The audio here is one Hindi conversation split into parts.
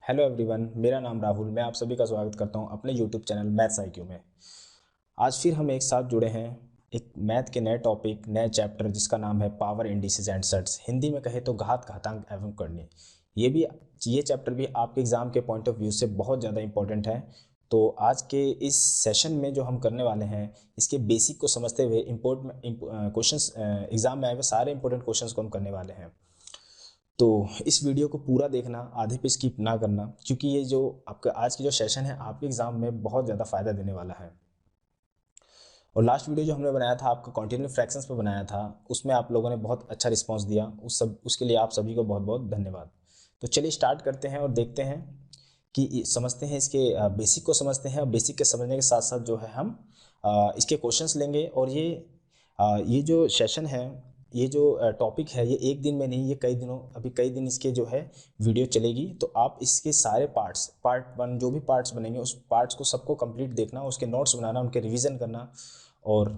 हेलो एवरीवन, मेरा नाम राहुल। मैं आप सभी का स्वागत करता हूं अपने यूट्यूब चैनल मैथ्स आईक्यू में। आज फिर हम एक साथ जुड़े हैं एक मैथ के नए टॉपिक, नए चैप्टर जिसका नाम है power indices and surds. Hindi में कहे तो घात, घातांक एवं करनी। ये चैप्टर भी आपके एग्जाम के पॉइंट ऑफ व्यू से बहुत ज़्यादा इंपॉर्टेंट है। तो आज के इस सेशन में जो हम करने वाले हैं, इसके बेसिक को समझते हुए क्वेश्चंस, एग्जाम में आए हुए सारे इंपॉर्टेंट क्वेश्चंस को हम करने वाले हैं। तो इस वीडियो को पूरा देखना, आधे पे स्किप ना करना, क्योंकि ये जो आपका आज की जो सेशन है आपके एग्जाम में बहुत ज़्यादा फायदा देने वाला है। और लास्ट वीडियो जो हमने बनाया था आपका कॉन्टिन्यू फ्रैक्शंस पे बनाया था, उसमें आप लोगों ने बहुत अच्छा रिस्पांस दिया। उसके लिए आप सभी को बहुत बहुत धन्यवाद। तो चलिए स्टार्ट करते हैं और देखते हैं कि समझते हैं इसके बेसिक को समझते हैं। और बेसिक के समझने के साथ साथ जो है हम इसके क्वेश्चंस लेंगे। और ये जो सेशन है, ये जो टॉपिक है, ये एक दिन में नहीं, ये अभी कई दिन इसके जो है वीडियो चलेगी। तो आप इसके सारे पार्ट वन जो भी पार्ट्स बनेंगे उस पार्ट्स को सबको कंप्लीट देखना, उसके नोट्स बनाना, उनके रिवीजन करना। और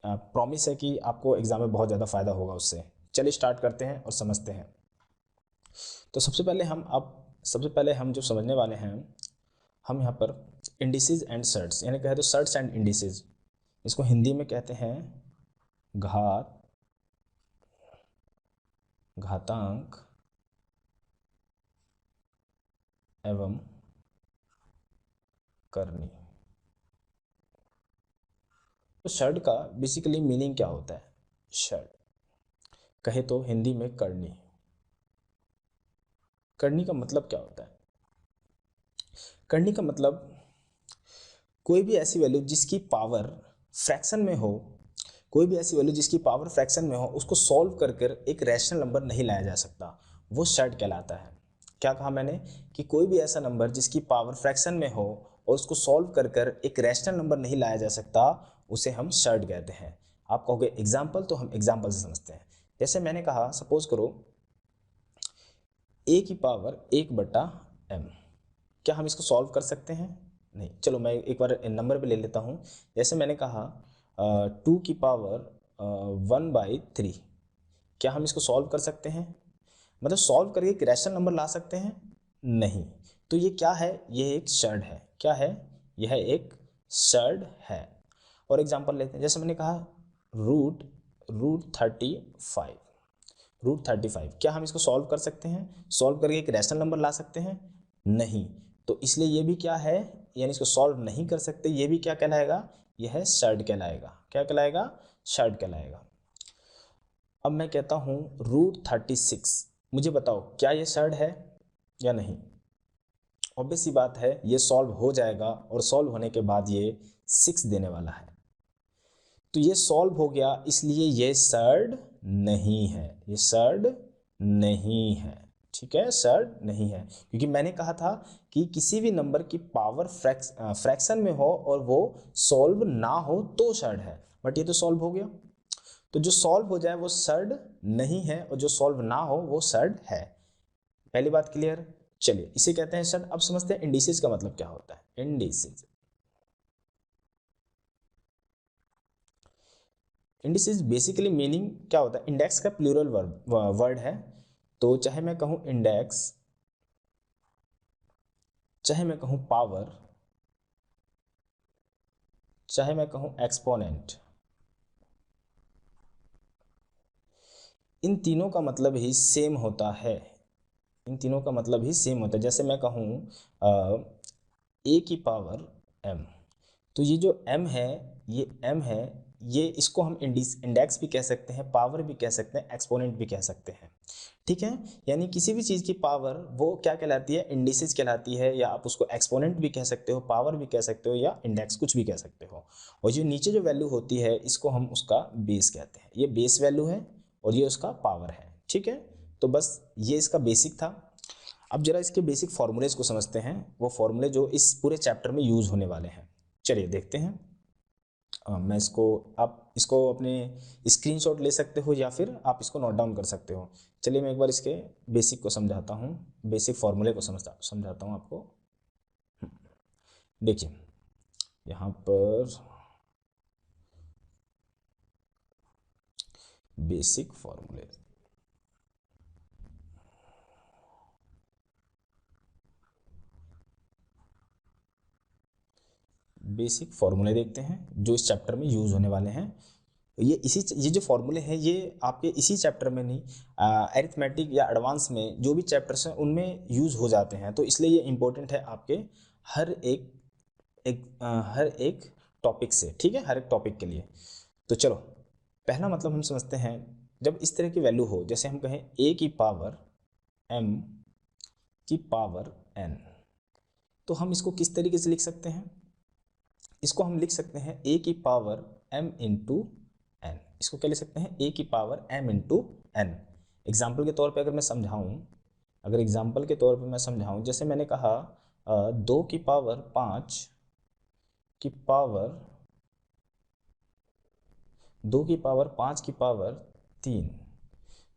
प्रॉमिस है कि आपको एग्जाम में बहुत ज़्यादा फायदा होगा उससे। चलिए स्टार्ट करते हैं और समझते हैं। तो सबसे पहले हम जो समझने वाले हैं, हम यहाँ पर इंडिसेस एंड सर्ट्स, यानी कहे तो सर्ट्स एंड इंडिसेस, इसको हिंदी में कहते हैं घात, घातांक एवं करनी। तो शर्ट का बेसिकली मीनिंग क्या होता है? शर्ट कहे तो हिंदी में करनी। करनी का मतलब क्या होता है? करनी का मतलब कोई भी ऐसी वैल्यू जिसकी पावर फ्रैक्शन में हो, कोई भी ऐसी वैल्यू जिसकी पावर फ्रैक्शन में हो, उसको सॉल्व कर कर एक रैशनल नंबर नहीं लाया जा सकता, वो शर्ट कहलाता है। क्या कहा मैंने? कि कोई भी ऐसा नंबर जिसकी पावर फ्रैक्शन में हो और उसको सॉल्व कर कर एक रैशनल नंबर नहीं लाया जा सकता, उसे हम शर्ट कहते हैं। आप कहोगे एग्जाम्पल, तो हम एग्जाम्पल से समझते हैं। जैसे मैंने कहा, सपोज करो ए की पावर 1/m। क्या हम इसको सॉल्व कर सकते हैं? नहीं। चलो मैं एक बार नंबर पे ले लेता हूँ। जैसे मैंने कहा 2 की पावर 1/3। क्या हम इसको सॉल्व कर सकते हैं? मतलब सॉल्व करके एक रैशनल नंबर ला सकते हैं? नहीं। तो ये क्या है? ये एक शर्ट है। क्या है? यह एक शर्ट है। और एग्जांपल लेते हैं। जैसे मैंने कहा रूट रूट 35, क्या हम इसको सॉल्व कर सकते हैं? सॉल्व करके एक रैशनल नंबर ला सकते हैं? नहीं। तो इसलिए ये भी क्या है, यानी इसको सॉल्व नहीं कर सकते, ये भी क्या कहलाएगा? यह शर्ट कहलाएगा। क्या कहलाएगा? शर्ट कहलाएगा। अब मैं कहता हूँ रूट 36, मुझे बताओ क्या ये शर्ट है या नहीं? ऑब्वियस सी बात है, ये सॉल्व हो जाएगा और सॉल्व होने के बाद ये 6 देने वाला है। तो ये सॉल्व हो गया, इसलिए ये सर्ड नहीं है। ये सर्ड नहीं है। ठीक है, सर्ड नहीं है, क्योंकि मैंने कहा था कि किसी भी नंबर की पावर फ्रैक्शन में हो और वो सॉल्व ना हो तो सर्ड है। बट ये तो सॉल्व हो गया, तो जो सॉल्व हो जाए वो सर्ड नहीं है और जो सॉल्व ना हो वो सर्ड है। पहली बात क्लियर? चलिए इसे कहते हैं सर्ड। अब समझते हैं इंडिसेस का मतलब क्या होता है। इंडिसेस, इंडिसेस बेसिकली मीनिंग क्या होता है? इंडेक्स का प्लूरल वर्ड है। तो चाहे मैं कहूं इंडेक्स, चाहे मैं कहूं पावर, चाहे मैं कहूं एक्सपोनेंट, इन तीनों का मतलब ही सेम होता है। इन तीनों का मतलब ही सेम होता है। जैसे मैं कहूं ए की पावर m, तो ये जो m है, ये m है, ये इसको हम इंडेक्स भी कह सकते हैं, पावर भी कह सकते हैं, एक्सपोनेंट भी कह सकते हैं। ठीक है, यानी किसी भी चीज़ की पावर वो क्या कहलाती है? इंडिसेस कहलाती है, या आप उसको एक्सपोनेंट भी कह सकते हो, पावर भी कह सकते हो, या इंडेक्स, कुछ भी कह सकते हो। और जो नीचे जो वैल्यू होती है, इसको हम उसका बेस कहते हैं। ये बेस वैल्यू है और ये उसका पावर है। ठीक है, तो बस ये इसका बेसिक था। अब जरा इसके बेसिक फॉर्मूलेज को समझते हैं, वो फॉर्मूले जो इस पूरे चैप्टर में यूज होने वाले हैं। चलिए देखते हैं। मैं इसको, आप इसको अपने स्क्रीनशॉट ले सकते हो या फिर आप इसको नोट डाउन कर सकते हो। चलिए मैं एक बार इसके बेसिक को समझाता हूँ, बेसिक फॉर्मूले को समझाता हूँ आपको। देखिए यहाँ पर बेसिक फॉर्मूले, बेसिक फॉर्मूले देखते हैं जो इस चैप्टर में यूज़ होने वाले हैं। ये जो फॉर्मूले हैं ये आपके इसी चैप्टर में नहीं, अरिथमेटिक या एडवांस में जो भी चैप्टर्स हैं उनमें यूज़ हो जाते हैं, तो इसलिए ये इम्पोर्टेंट है आपके हर एक टॉपिक से, ठीक है, हर एक टॉपिक के लिए। तो चलो पहला मतलब हम समझते हैं, जब इस तरह की वैल्यू हो, जैसे हम कहें a की पावर m की पावर n, तो हम इसको किस तरीके से लिख सकते हैं? इसको हम लिख सकते हैं a की पावर m इंटू n। इसको क्या लिख सकते हैं? a की power m into n। Example के तौर पे अगर मैं समझाऊं, जैसे मैंने कहा 2 की पावर 5 की पावर 2 की पावर 5 की पावर 3,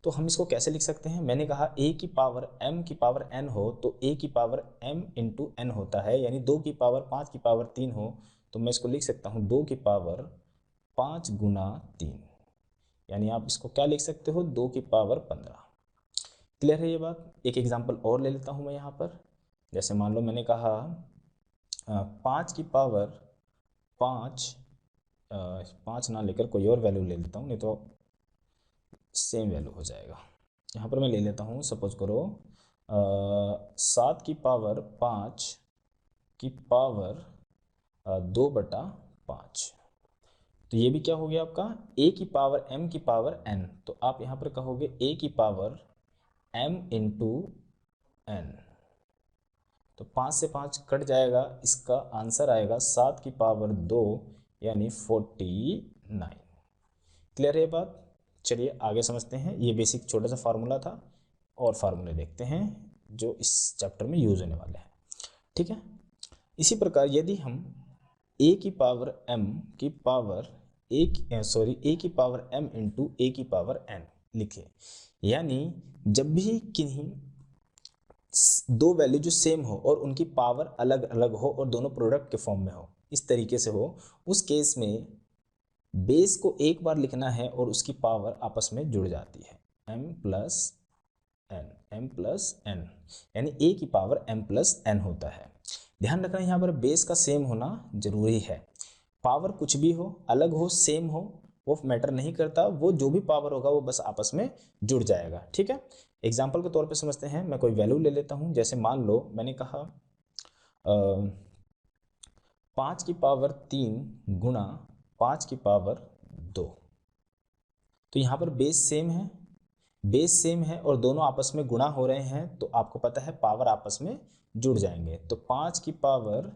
तो हम इसको कैसे लिख सकते हैं? मैंने कहा a की पावर m की पावर n हो तो a की पावर m इंटू n होता है, यानी 2 की पावर 5 की पावर 3 हो तो मैं इसको लिख सकता हूँ 2 की पावर 5 गुना 3, यानी आप इसको क्या लिख सकते हो? 2 की पावर 15। क्लियर है ये बात? एक एग्जाम्पल और ले लेता हूँ मैं यहाँ पर। जैसे मान लो मैंने कहा 5 की पावर 5 ना लेकर कोई और वैल्यू ले लेता हूँ, नहीं तो सेम वैल्यू हो जाएगा। यहाँ पर मैं ले लेता हूँ, सपोज करो 7 की पावर 5 की पावर 2/5, तो ये भी क्या हो गया आपका? a की पावर m की पावर n, तो आप यहाँ पर कहोगे a की पावर m इंटू n, तो 5 से 5 कट जाएगा, इसका आंसर आएगा 7 की पावर 2 यानी 49। क्लियर है बात? चलिए आगे समझते हैं। ये बेसिक छोटा सा फार्मूला था, और फार्मूले देखते हैं जो इस चैप्टर में यूज होने वाले हैं, ठीक है। इसी प्रकार यदि हम a की पावर m की पावर a की पावर m इंटू a की पावर n लिखे, यानी जब भी किन्हीं दो वैल्यू जो सेम हो और उनकी पावर अलग अलग हो और दोनों प्रोडक्ट के फॉर्म में हो, इस तरीके से हो, उस केस में बेस को एक बार लिखना है और उसकी पावर आपस में जुड़ जाती है, m प्लस n, यानी a की पावर m प्लस n होता है। ध्यान रखना यहाँ पर बेस का सेम होना जरूरी है। पावर कुछ भी हो, अलग हो, सेम हो, वो मैटर नहीं करता, वो जो भी पावर होगा वो बस आपस में जुड़ जाएगा, ठीक है। एग्जाम्पल के तौर पे समझते हैं। मैं कोई वैल्यू ले लेता हूँ, जैसे मान लो मैंने कहा 5 की पावर 3 गुणा 5 की पावर 2, तो यहाँ पर बेस सेम है और दोनों आपस में गुणा हो रहे हैं, तो आपको पता है पावर आपस में जुड़ जाएंगे। तो 5 की पावर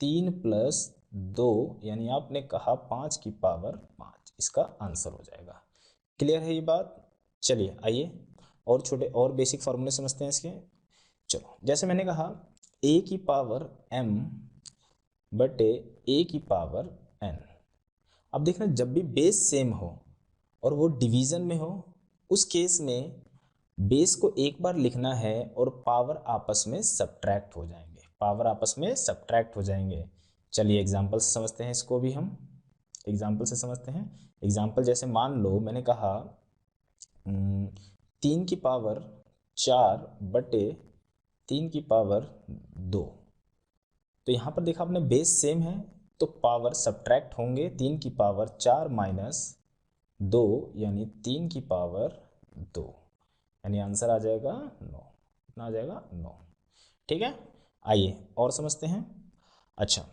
3 प्लस 2, यानी आपने कहा 5 की पावर 5, इसका आंसर हो जाएगा। क्लियर है ये बात? चलिए आइए और छोटे और बेसिक फार्मूले समझते हैं इसके। चलो, जैसे मैंने कहा a की पावर m बटे a की पावर n। अब देखना, जब भी बेस सेम हो और वो डिवीजन में हो, उस केस में बेस को एक बार लिखना है और पावर आपस में सब्ट्रैक्ट हो जाएंगे। चलिए एग्जाम्पल से समझते हैं इसको भी हम। एग्जाम्पल जैसे मान लो मैंने कहा 3 की पावर 4 बटे 3 की पावर 2, तो यहाँ पर देखा आपने बेस सेम है तो पावर सब्ट्रैक्ट होंगे। 3 की पावर 4 माइनस 2 यानी 3 की पावर 2, यानी आंसर आ जाएगा 9। कितना आ जाएगा? 9। ठीक है, आइए और समझते हैं। अच्छा,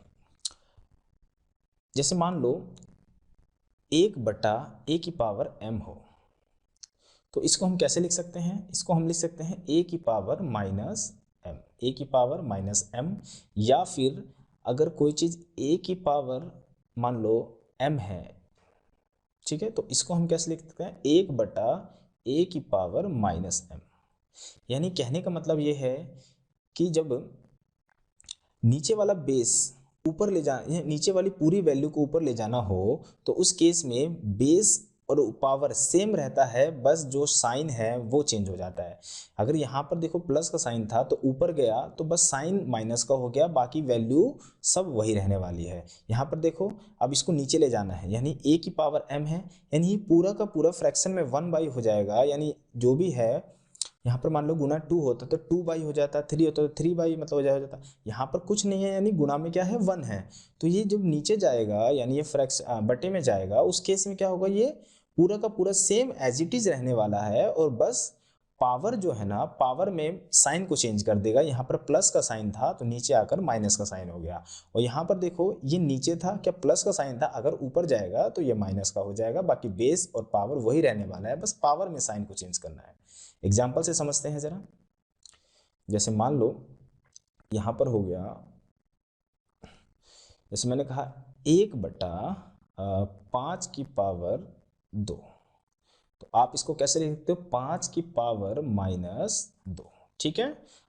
जैसे मान लो 1/a की पावर m हो, तो इसको हम कैसे लिख सकते हैं? इसको हम लिख सकते हैं a की पावर माइनस m, या फिर अगर कोई चीज़ a की पावर मान लो m है, ठीक है, तो इसको हम कैसे लिख सकते हैं? 1/a की पावर माइनस m। यानी कहने का मतलब ये है कि जब नीचे वाला बेस ऊपर ले जाना, नीचे वाली पूरी वैल्यू को ऊपर ले जाना हो, तो उस केस में बेस और पावर सेम रहता है, बस जो साइन है वो चेंज हो जाता है। अगर यहाँ पर देखो प्लस का साइन था तो ऊपर गया तो बस साइन माइनस का हो गया, बाकी वैल्यू सब वही रहने वाली है। यहाँ पर देखो अब इसको नीचे ले जाना है, यानी a की पावर m है, यानी पूरा का पूरा फ्रैक्शन में 1/, हो जाएगा, यानी जो भी है यहाँ पर मान लो गुना 2 होता तो 2/, हो जाता, 3 होता तो 3/, मतलब हो जाता। यहाँ पर कुछ नहीं है, यानी गुना में क्या है 1 है, तो ये जब नीचे जाएगा यानी ये फ्रैक्शन बटे में जाएगा, उस केस में क्या होगा, ये पूरा का पूरा सेम एज इट इज रहने वाला है, और बस पावर जो है ना, पावर में साइन को चेंज कर देगा। यहाँ पर प्लस का साइन था तो नीचे आकर माइनस का साइन हो गया, और यहाँ पर देखो ये नीचे था, क्या प्लस का साइन था, अगर ऊपर जाएगा तो ये माइनस का हो जाएगा। बाकी बेस और पावर वही रहने वाला है, बस पावर में साइन को चेंज करना है। एग्जाम्पल से समझते हैं जरा। जैसे मान लो यहाँ पर हो गया, जैसे मैंने कहा 1/5 तो आप इसको कैसे लिख सकते हो, 5 ठीक है।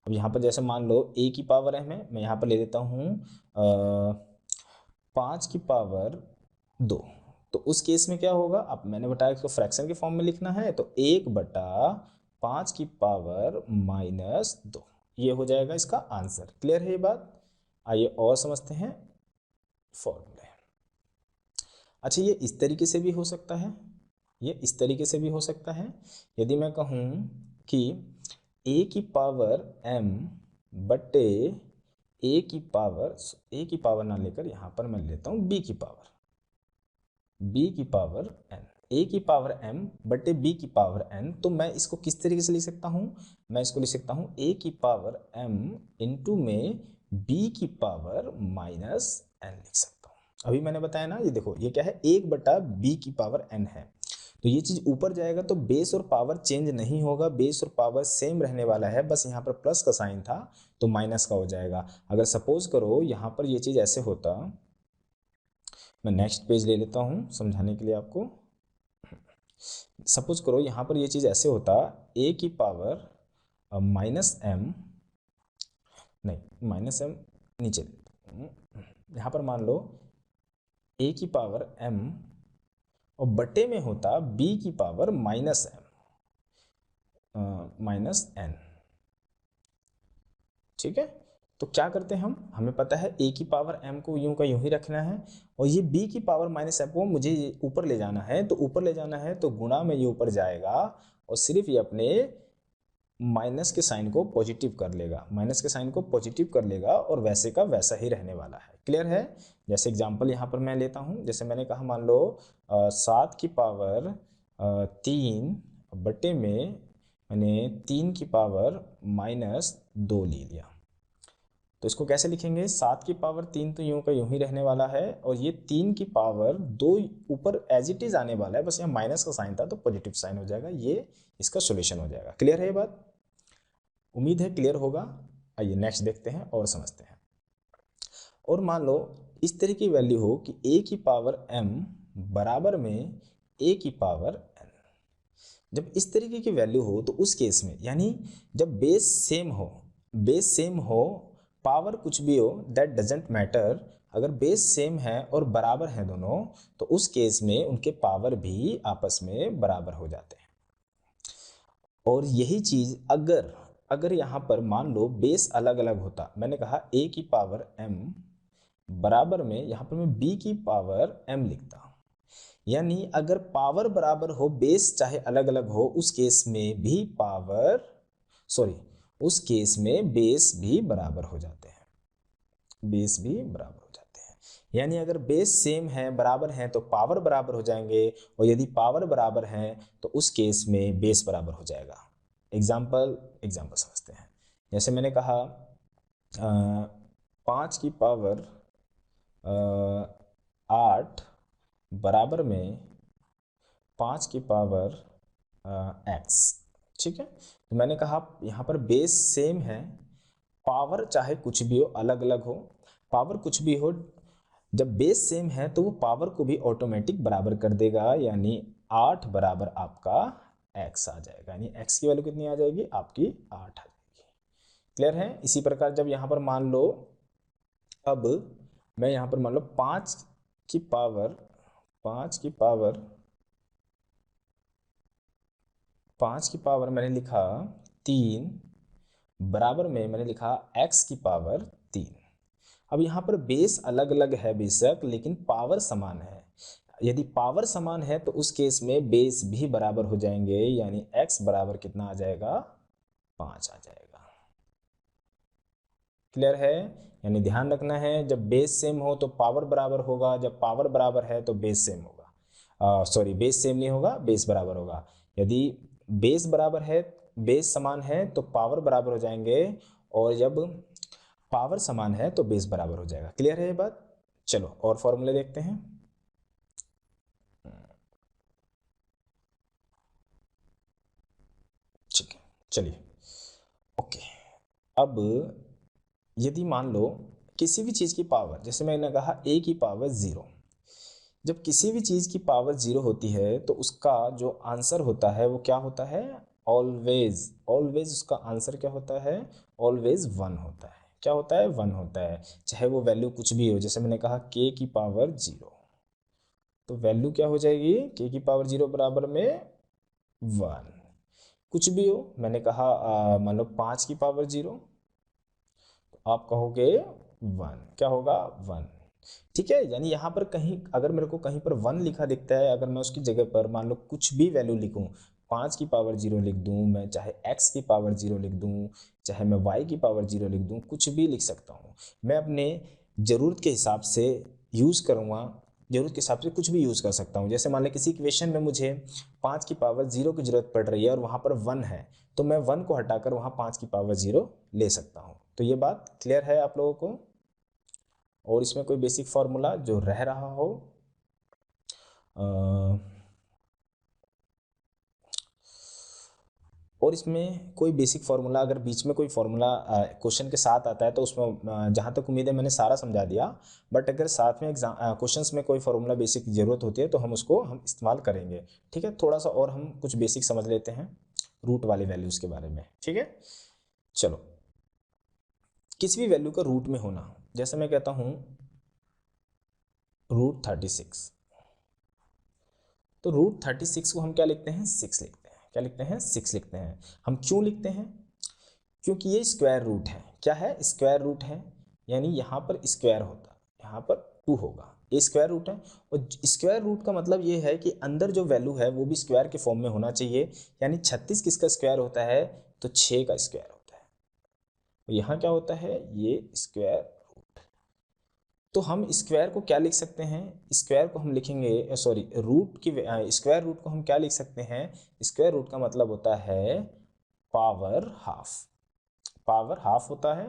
अब यहाँ पर जैसे मान लो a की पावर m है, मैं यहाँ पर ले लेता हूँ 5 तो उस केस में क्या होगा, अब मैंने बताया इसको फ्रैक्शन के फॉर्म में लिखना है, तो 1/5 ये हो जाएगा इसका आंसर। क्लियर है ये बात? आइए और समझते हैं फॉर्मूले। अच्छा, ये इस तरीके से भी हो सकता है, ये इस तरीके से भी हो सकता है। यदि मैं कहूँ कि a की पावर m बटे a की पावर ना लेकर यहाँ पर मैं लेता हूँ b की पावर n, a की पावर m बटे b की पावर n, तो मैं इसको किस तरीके से लिख सकता हूँ, मैं इसको लिख सकता हूँ a की पावर m इंटू में b की पावर माइनस n लिख सकता हूँ। अभी मैंने बताया ना, ये देखो ये क्या है, 1/b की पावर n है, तो ये चीज ऊपर जाएगा तो बेस और पावर चेंज नहीं होगा, बेस और पावर सेम रहने वाला है, बस यहाँ पर प्लस का साइन था तो माइनस का हो जाएगा। अगर सपोज करो यहाँ पर ये चीज ऐसे होता, मैं नेक्स्ट पेज ले लेता हूँ समझाने के लिए आपको। सपोज करो यहाँ पर ये चीज ऐसे होता, a की पावर माइनस m, नहीं माइनस m नीचे, यहाँ पर मान लो a की पावर m और बटे में होता b की पावर माइनस n, ठीक है। तो क्या करते हैं हम, हमें पता है a की पावर m को यूं का यूं ही रखना है, और ये b की पावर माइनस m को मुझे ऊपर ले जाना है, तो ऊपर ले जाना है तो गुणा में ये ऊपर जाएगा, और सिर्फ ये अपने माइनस के साइन को पॉजिटिव कर लेगा, माइनस के साइन को पॉजिटिव कर लेगा, और वैसे का वैसा ही रहने वाला है। क्लियर है? जैसे एग्जांपल यहाँ पर मैं लेता हूँ, जैसे मैंने कहा मान लो 7 की पावर 3 बटे में मैंने 3 की पावर माइनस 2 ले लिया, तो इसको कैसे लिखेंगे, 7 की पावर 3 तो यूं का यूं ही रहने वाला है, और ये 3 की पावर 2 ऊपर एज इट इज आने वाला है, बस यहाँ माइनस का साइन था तो पॉजिटिव साइन हो जाएगा, ये इसका सॉल्यूशन हो जाएगा। क्लियर है ये बात? उम्मीद है क्लियर होगा। आइए नेक्स्ट देखते हैं और समझते हैं। और मान लो इस तरह की वैल्यू हो कि a की पावर m बराबर में a की पावर n, जब इस तरीके की वैल्यू हो तो उस केस में, यानी जब बेस सेम हो, पावर कुछ भी हो, दैट डजेंट मैटर, अगर बेस सेम है और बराबर है दोनों, तो उस केस में उनके पावर भी आपस में बराबर हो जाते हैं। और यही चीज अगर यहाँ पर मान लो बेस अलग अलग होता, मैंने कहा a की पावर m बराबर में, यहाँ पर मैं b की पावर m लिखता, यानी अगर पावर बराबर हो, बेस चाहे अलग अलग हो, उस केस में बेस भी बराबर हो जाते हैं, यानी अगर बेस सेम है, बराबर हैं, तो पावर बराबर हो जाएंगे, और यदि पावर बराबर है तो उस केस में बेस बराबर हो जाएगा। एग्जाम्पल समझते हैं। जैसे मैंने कहा 5 की पावर 8 बराबर में 5 की पावर x, ठीक है। तो मैंने कहा यहाँ पर बेस सेम है, पावर चाहे कुछ भी हो, अलग अलग हो, पावर कुछ भी हो, जब बेस सेम है तो वो पावर को भी ऑटोमेटिक बराबर कर देगा, यानी 8 बराबर आपका x आ जाएगा, यानी x की वैल्यू कितनी आ जाएगी, आपकी 8 आ जाएगी। क्लियर है? इसी प्रकार जब यहाँ पर मान लो, अब मैं यहाँ पर मान लो 5 की पावर 5 की पावर मैंने लिखा 3 बराबर में मैंने लिखा x की पावर 3। अब यहाँ पर बेस अलग अलग है बेशक, लेकिन पावर समान है। यदि पावर समान है तो उस केस में बेस भी बराबर हो जाएंगे, यानी x बराबर कितना आ जाएगा, 5 आ जाएगा। क्लियर है? यानी ध्यान रखना है, जब बेस सेम हो तो पावर बराबर होगा, जब पावर बराबर है तो बेस सेम होगा। सॉरी, बेस सेम नहीं होगा, बेस बराबर होगा। यदि बेस बराबर है, बेस समान है तो पावर बराबर हो जाएंगे, और जब पावर समान है तो बेस बराबर हो जाएगा। क्लियर है ये बात? चलो और फॉर्मूले देखते हैं। ठीक है, चलिए ओके। अब यदि मान लो किसी भी चीज़ की पावर, जैसे मैंने कहा a की पावर 0, जब किसी भी चीज़ की पावर 0 होती है तो उसका जो आंसर होता है वो क्या होता है? ऑलवेज। ऑलवेज उसका आंसर क्या होता है? ऑलवेज 1 होता है। क्या होता है? 1 होता है, चाहे वो वैल्यू कुछ भी हो। जैसे मैंने कहा k की पावर 0, तो वैल्यू क्या हो जाएगी? k की पावर 0 बराबर में 1। कुछ भी हो, मैंने कहा मान लो 5 की पावर 0, तो आप कहोगे 1। क्या होगा? 1। ठीक है, यानी यहाँ पर कहीं अगर मेरे को कहीं पर 1 लिखा दिखता है, अगर मैं उसकी जगह पर मान लो कुछ भी वैल्यू लिखूँ, 5 की पावर 0 लिख दूँ, मैं चाहे x की पावर 0 लिख दूँ, चाहे मैं y की पावर 0 लिख दूँ, कुछ भी लिख सकता हूँ। मैं अपने ज़रूरत के हिसाब से यूज़ करूँगा, ज़रूरत के हिसाब से कुछ भी यूज़ कर सकता हूँ। जैसे मान लें किसी इक्वेशन में मुझे 5 की पावर 0 की ज़रूरत पड़ रही है और वहाँ पर 1 है, तो मैं 1 को हटाकर वहाँ 5 की पावर 0 ले सकता हूँ। तो ये बात क्लियर है आप लोगों को? और इसमें कोई बेसिक फार्मूला जो रह रहा हो? और इसमें कोई बेसिक फार्मूला अगर बीच में कोई फार्मूला क्वेश्चन के साथ आता है तो उसमें जहाँ तक उम्मीद है मैंने सारा समझा दिया, बट अगर साथ में एग्जाम क्वेश्चंस में कोई फार्मूला बेसिक की ज़रूरत होती है तो हम उसको इस्तेमाल करेंगे। ठीक है, थोड़ा सा और हम कुछ बेसिक समझ लेते हैं रूट वाली वैल्यूज़ के बारे में। ठीक है, चलो। किसी भी वैल्यू का रूट में होना, जैसे मैं कहता हूँ √36, तो √36 को हम क्या लिखते हैं? 6 लिखते हैं। क्या लिखते हैं? 6 लिखते हैं। हम क्यों लिखते हैं? क्योंकि ये स्क्वायर रूट है। क्या है? स्क्वायर रूट है, यानी यहाँ पर स्क्वायर होता है, यहाँ पर 2 होगा, ये स्क्वायर रूट है। और स्क्वायर रूट का मतलब ये है कि अंदर जो वैल्यू है वो भी स्क्वायर के फॉर्म में होना चाहिए, यानी 36 किसका स्क्वायर होता है? तो 6 का स्क्वायर होता है। तो यहाँ क्या होता है? ये स्क्वायर। तो हम स्क्वायर को क्या लिख सकते हैं? स्क्वायर को हम लिखेंगे, सॉरी, रूट की स्क्वायर रूट को हम क्या लिख सकते हैं? स्क्वायर रूट का मतलब होता है पावर हाफ। पावर हाफ होता है।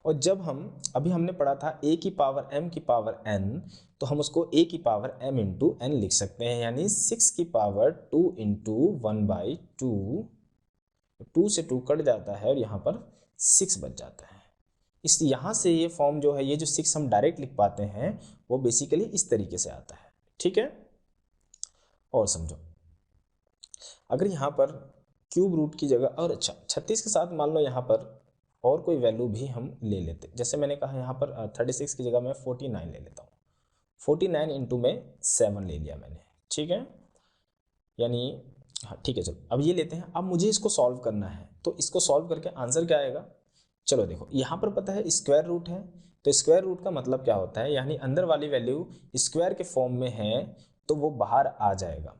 और जब हम अभी हमने पढ़ा था a की पावर m की पावर n, तो हम उसको a की पावर m इंटू n लिख सकते हैं, यानी 6 की पावर 2 इंटू 1/2। 2 से 2 कट जाता है और यहाँ पर 6 बच जाता है। इस यहाँ से ये फॉर्म जो है, ये जो 6 हम डायरेक्ट लिख पाते हैं, वो बेसिकली इस तरीके से आता है। ठीक है, और समझो, अगर यहाँ पर क्यूब रूट की जगह, और अच्छा 36 के साथ मान लो यहाँ पर और कोई वैल्यू भी हम ले लेते, जैसे मैंने कहा यहाँ पर 36 की जगह मैं 49 ले लेता हूँ। 49 इंटू में 7 ले लिया मैंने। ठीक है, यानी हाँ ठीक है, चलो अब ये लेते हैं। अब मुझे इसको सॉल्व करना है, तो इसको सॉल्व करके आंसर क्या आएगा? चलो देखो, यहाँ पर पता है स्क्वायर रूट है, तो स्क्वायर रूट का मतलब क्या होता है? यानी अंदर वाली वैल्यू स्क्वायर के फॉर्म में है तो वो बाहर आ जाएगा,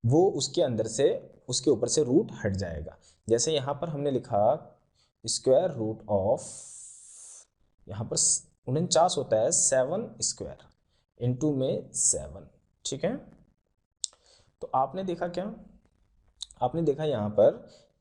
वो उसके अंदर से, उसके ऊपर से रूट हट जाएगा। जैसे यहाँ पर हमने लिखा स्क्वायर रूट ऑफ, यहाँ पर 49 होता है, 7 स्क्वायर इंटू में 7। ठीक है, तो आपने देखा क्या? आपने देखा यहाँ पर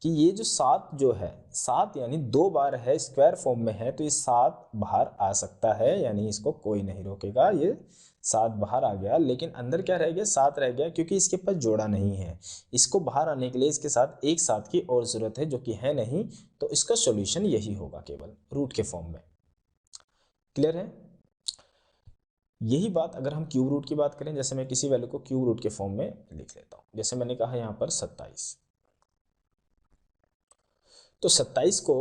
कि ये जो 7 जो है, 7 यानी 2 बार है, स्क्वायर फॉर्म में है, तो ये 7 बाहर आ सकता है, यानी इसको कोई नहीं रोकेगा। ये 7 बाहर आ गया, लेकिन अंदर क्या रह गया? 7 रह गया, क्योंकि इसके पास जोड़ा नहीं है। इसको बाहर आने के लिए इसके साथ एक 7 की और ज़रूरत है, जो कि है नहीं, तो इसका सॉल्यूशन यही होगा, केवल रूट के फॉर्म में। क्लियर है? यही बात अगर हम क्यूब रूट की बात करें, जैसे मैं किसी वैल्यू को क्यूब रूट के फॉर्म में लिख लेता हूँ, जैसे मैंने कहा यहाँ पर 27, तो 27 को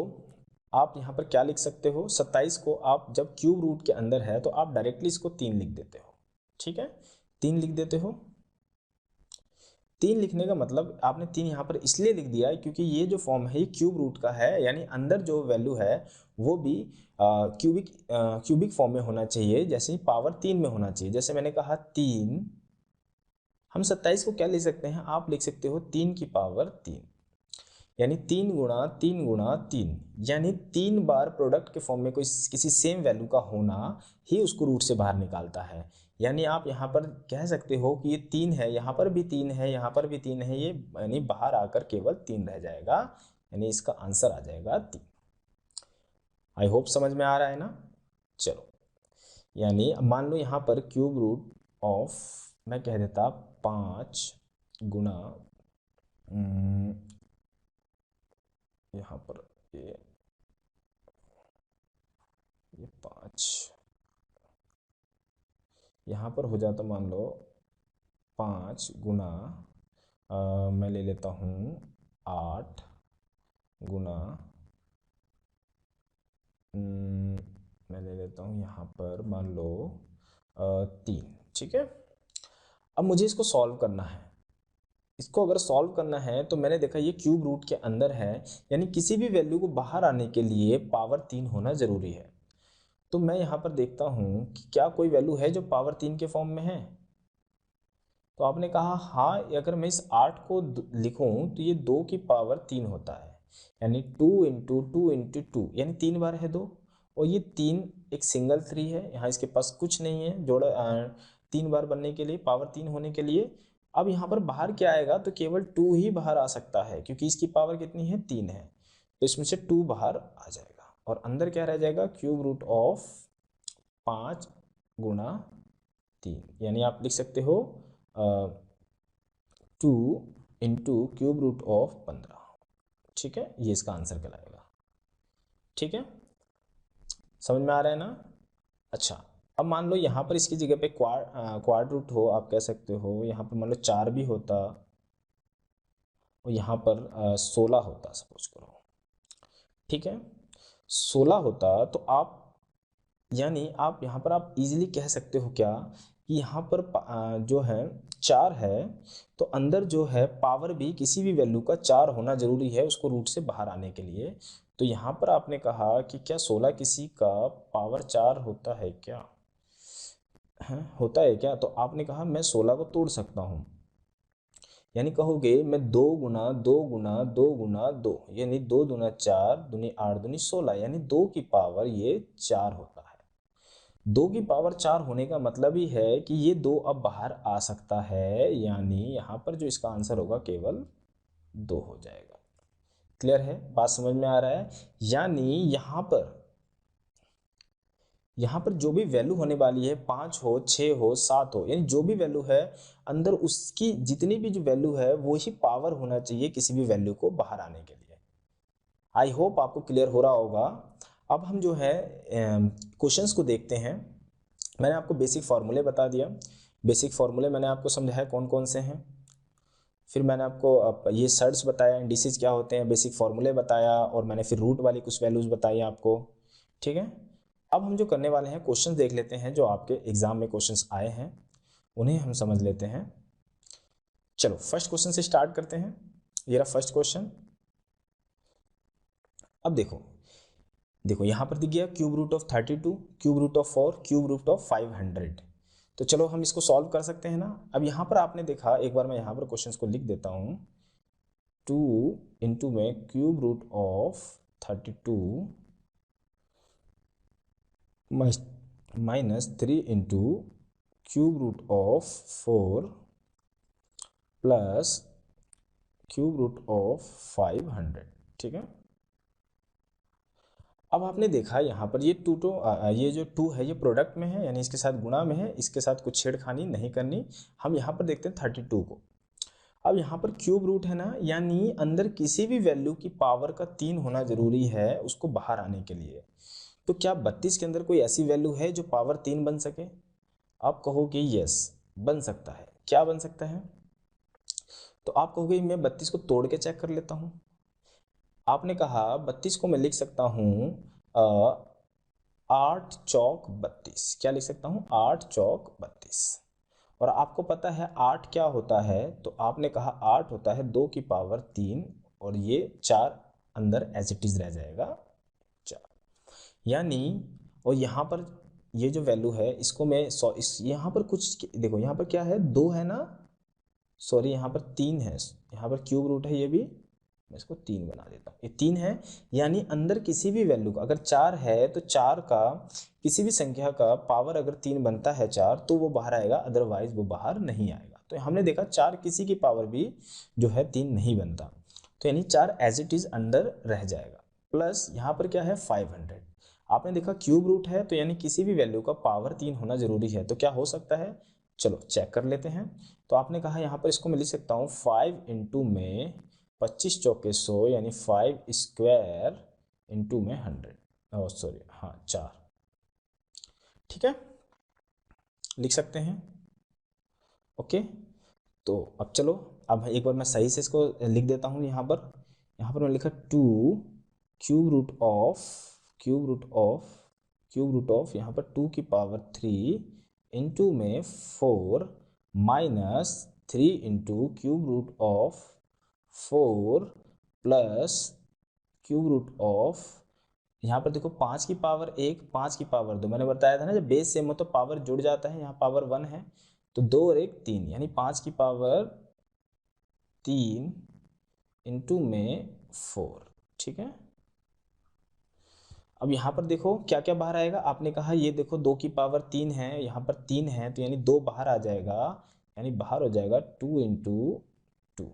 आप यहाँ पर क्या लिख सकते हो? 27 को आप जब क्यूब रूट के अंदर है तो आप डायरेक्टली इसको 3 लिख देते हो। ठीक है, 3 लिख देते हो। 3 लिखने का मतलब आपने 3 यहाँ पर इसलिए लिख दिया है क्योंकि ये जो फॉर्म है ये क्यूब रूट का है, यानी अंदर जो वैल्यू है वो भी क्यूबिक फॉर्म में होना चाहिए, जैसे पावर 3 में होना चाहिए। जैसे मैंने कहा 3, हम 27 को क्या लिख सकते हैं? आप लिख सकते हो 3 की पावर 3, यानी 3 यानी 3 बार प्रोडक्ट के फॉर्म में कोई किसी सेम वैल्यू का होना ही उसको रूट से बाहर निकालता है। यानी आप यहाँ पर कह सकते हो कि ये 3 है, यहाँ पर भी 3 है, यहाँ पर भी 3 है, ये यानी बाहर आकर केवल 3 रह जाएगा, यानी इसका आंसर आ जाएगा 3। आई होप समझ में आ रहा है ना। चलो, यानी अब मान लो यहाँ पर क्यूब रूट ऑफ, मैं कह देता 5 गुना यहाँ पर ये 5, यहाँ पर हो जाता मान लो 5 गुना मैं ले लेता हूँ 8 गुना मैं ले लेता हूँ यहाँ पर मान लो 3। ठीक है, अब मुझे इसको सॉल्व करना है। इसको अगर सॉल्व करना है तो मैंने देखा ये क्यूब रूट के अंदर है, यानी किसी भी वैल्यू को बाहर आने के लिए पावर 3 होना ज़रूरी है। तो मैं यहाँ पर देखता हूँ कि क्या कोई वैल्यू है जो पावर 3 के फॉर्म में है। तो आपने कहा हाँ, अगर मैं इस 8 को लिखूँ तो ये 2 की पावर 3 होता है, यानी 2 इंटू 2 इंटू 2, यानी 3 बार है 2, और ये 3 एक सिंगल 3 है, यहाँ इसके पास कुछ नहीं है जोड़ा 3 बार बनने के लिए, पावर 3 होने के लिए। अब यहाँ पर बाहर क्या आएगा, तो केवल 2 ही बाहर आ सकता है, क्योंकि इसकी पावर कितनी है, 3 है, तो इसमें से 2 बाहर आ जाएगा, और अंदर क्या रह जाएगा, क्यूब रूट ऑफ 5 गुना 3, यानी आप लिख सकते हो 2 इंटू क्यूब रूट ऑफ 15। ठीक है, ये इसका आंसर कहलाएगा। ठीक है, समझ में आ रहा है ना। अच्छा, अब मान लो यहाँ पर इसकी जगह पे क्वाड रूट हो, आप कह सकते हो यहाँ पर मान लो 4 भी होता और यहाँ पर 16 होता, सपोज करो। ठीक है, 16 होता तो आप, यानी आप यहाँ पर आप इजीली कह सकते हो क्या कि यहाँ पर जो है 4 है, तो अंदर जो है पावर भी किसी भी वैल्यू का 4 होना जरूरी है उसको रूट से बाहर आने के लिए। तो यहाँ पर आपने कहा कि क्या 16 किसी का पावर 4 होता है क्या, है होता है क्या, तो आपने कहा मैं 16 को तोड़ सकता हूँ, यानी कहोगे मैं 2 गुना 2 गुना 2 गुना 2, यानी 2 दूना 4 दूनी 8 दूनी 16, यानी 2 की पावर ये 4 होता है। 2 की पावर 4 होने का मतलब ही है कि ये 2 अब बाहर आ सकता है, यानी यहाँ पर जो इसका आंसर होगा केवल 2 हो जाएगा। क्लियर है, बात समझ में आ रहा है। यानी यहाँ पर जो भी वैल्यू होने वाली है, 5 हो 6 हो 7 हो, यानी जो भी वैल्यू है अंदर उसकी जितनी भी जो वैल्यू है वो ही पावर होना चाहिए किसी भी वैल्यू को बाहर आने के लिए। आई होप आपको क्लियर हो रहा होगा। अब हम जो है क्वेश्चंस को देखते हैं। मैंने आपको बेसिक फार्मूले बता दिया, बेसिक फार्मूले मैंने आपको समझाया कौन कौन से हैं, फिर मैंने आपको ये सर्ट्स बताया, इंडिसेस क्या होते हैं, बेसिक फार्मूले बताया, और मैंने फिर रूट वाली कुछ वैल्यूज़ बताई आपको। ठीक है, अब हम जो करने वाले हैं क्वेश्चंस देख लेते हैं, जो आपके एग्जाम में क्वेश्चंस आए हैं उन्हें हम समझ लेते हैं। चलो फर्स्ट क्वेश्चन से स्टार्ट करते हैं। ये रहा फर्स्ट क्वेश्चन। अब देखो यहाँ पर दिख गया cube root of 32, cube root of 4, cube root of 500। तो चलो हम इसको सॉल्व कर सकते हैं ना। अब यहाँ पर आपने देखा, एक बार मैं यहाँ पर क्वेश्चन को लिख देता हूँ, 2 इंटू में cube root of 32 minus 3 into cube root of 4 plus cube root of 500। ठीक है, अब आपने देखा यहाँ पर ये ये जो 2 है ये प्रोडक्ट में है, यानी इसके साथ गुणा में है, इसके साथ कुछ छेड़खानी नहीं करनी। हम यहाँ पर देखते हैं 32 को। अब यहाँ पर क्यूब रूट है ना, यानी अंदर किसी भी वैल्यू की पावर का 3 होना जरूरी है उसको बाहर आने के लिए। तो क्या 32 के अंदर कोई ऐसी वैल्यू है जो पावर 3 बन सके? आप कहोगे यस बन सकता है। क्या बन सकता है? तो आप कहोगे मैं 32 को तोड़ के चेक कर लेता हूँ। आपने कहा 32 को मैं लिख सकता हूँ 8 चौक 32। क्या लिख सकता हूँ? 8 चौक 32। और आपको पता है 8 क्या होता है, तो आपने कहा 8 होता है 2 की पावर 3, और ये 4 अंदर एज इट इज रह जाएगा 4, यानी। और यहाँ पर ये जो वैल्यू है इसको मैं यहाँ पर कुछ देखो, यहाँ पर क्या है 2 है ना, सॉरी यहाँ पर 3 है, यहाँ पर क्यूब रूट है ये भी, मैं इसको 3 बना देता हूँ, ये 3 है, यानी अंदर किसी भी वैल्यू का अगर 4 है तो 4 का किसी भी संख्या का पावर अगर 3 बनता है 4 तो वो बाहर आएगा, अदरवाइज वो बाहर नहीं आएगा। तो हमने देखा 4 किसी की पावर भी जो है 3 नहीं बनता, तो यानी 4 एज इट इज अंदर रह जाएगा। प्लस यहाँ पर क्या है 500, आपने देखा क्यूब रूट है तो यानी किसी भी वैल्यू का पावर 3 होना जरूरी है, तो क्या हो सकता है, चलो चेक कर लेते हैं। तो आपने कहा यहाँ पर इसको मैं लिख सकता हूँ 5 इंटू में 25 चौके 100 यानी 5 स्क्वायर इंटू में 100, सॉरी हाँ 4, ठीक है लिख सकते हैं। ओके, तो अब चलो, अब एक बार मैं सही से इसको लिख देता हूँ। यहाँ पर मैं लिखा 2 क्यूब रूट ऑफ यहाँ पर 2 की पावर 3 इंटू में 4 minus 3 into cube root of 4 plus cube root of, यहाँ पर देखो 5 की पावर 1 5 की पावर 2, मैंने बताया था ना जब बेस सेम हो तो पावर जुड़ जाता है, यहाँ पावर 1 है तो 2 और 1 3 यानी 5 की पावर 3 इंटू में 4, ठीक है। अब यहाँ पर देखो क्या क्या बाहर आएगा, आपने कहा ये देखो 2 की पावर 3 है, यहाँ पर 3 है तो यानी 2 बाहर आ जाएगा, यानी बाहर हो जाएगा 2 इंटू 2,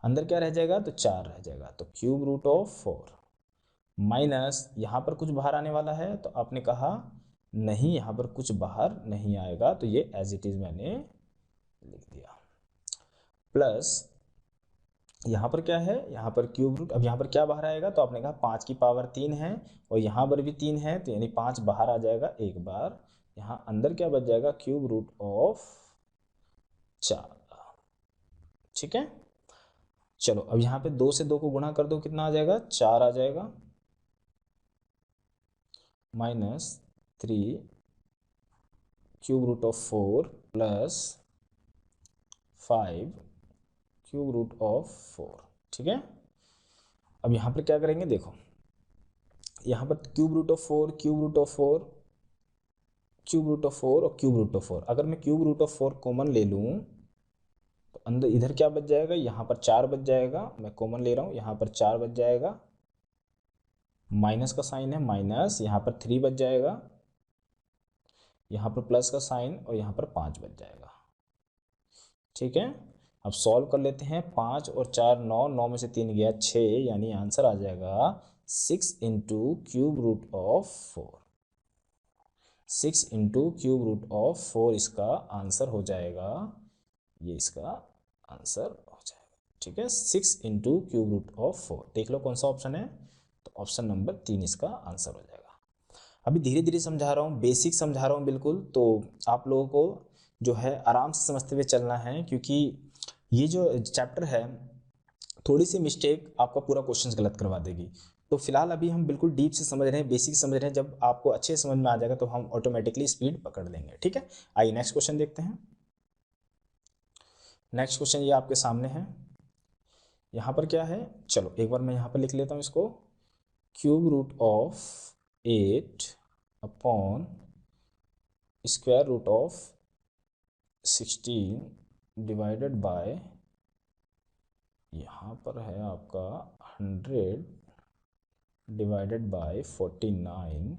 अंदर क्या रह जाएगा तो 4 रह जाएगा, तो क्यूब रूट ऑफ 4 माइनस यहाँ पर कुछ बाहर आने वाला है, तो आपने कहा नहीं यहाँ पर कुछ बाहर नहीं आएगा, तो ये एज इट इज मैंने लिख दिया, प्लस यहाँ पर क्या है, यहाँ पर क्यूब रूट, अब यहाँ पर क्या बाहर आएगा, तो आपने कहा 5 की पावर 3 है और यहाँ पर भी 3 है तो यानी 5 बाहर आ जाएगा एक बार, यहाँ अंदर क्या बच जाएगा क्यूब रूट ऑफ 4, ठीक है। चलो अब यहाँ पे 2 से 2 को गुणा कर दो, कितना आ जाएगा 4 आ जाएगा, minus 3 cube root of 4 plus 5 cube root of 4, ठीक है। अब यहाँ पर क्या करेंगे, देखो यहाँ पर cube root of 4 cube root of 4 cube root of 4 और क्यूब रूट ऑफ 4, अगर मैं क्यूब रूट ऑफ 4 कॉमन ले लूँ तो अंदर इधर क्या बच जाएगा, यहाँ पर 4 बच जाएगा, मैं कॉमन ले रहा हूँ, यहाँ पर 4 बच जाएगा, माइनस का साइन है माइनस, यहाँ पर 3 बच जाएगा, यहाँ पर प्लस का साइन और यहाँ पर 5 बच जाएगा, ठीक है। अब सॉल्व कर लेते हैं, 5 और 4 9, 9 में से 3 गया 6, यानी आंसर आ जाएगा 6 into cube root of 4, 6 into cube root of 4 इसका आंसर हो जाएगा, ये इसका आंसर हो जाएगा, ठीक है। 6 इंटू क्यूब रूट ऑफ 4, देख लो कौन सा ऑप्शन है, तो ऑप्शन नंबर 3 इसका आंसर हो जाएगा। अभी धीरे धीरे समझा रहा हूँ, बेसिक समझा रहा हूँ बिल्कुल, तो आप लोगों को जो है आराम से समझते हुए चलना है, क्योंकि ये जो चैप्टर है थोड़ी सी मिस्टेक आपका पूरा क्वेश्चन गलत करवा देगी। तो फिलहाल अभी हम बिल्कुल डीप से समझ रहे हैं, बेसिक समझ रहे हैं, जब आपको अच्छे समझ में आ जाएगा तो हम ऑटोमेटिकली स्पीड पकड़ लेंगे, ठीक है। आइए नेक्स्ट क्वेश्चन देखते हैं। नेक्स्ट क्वेश्चन ये आपके सामने है, यहाँ पर क्या है, चलो एक बार मैं यहाँ पर लिख लेता हूँ इसको, cube root of 8 upon square root of 16 divided by, यहाँ पर है आपका 100 डिवाइडेड बाय 49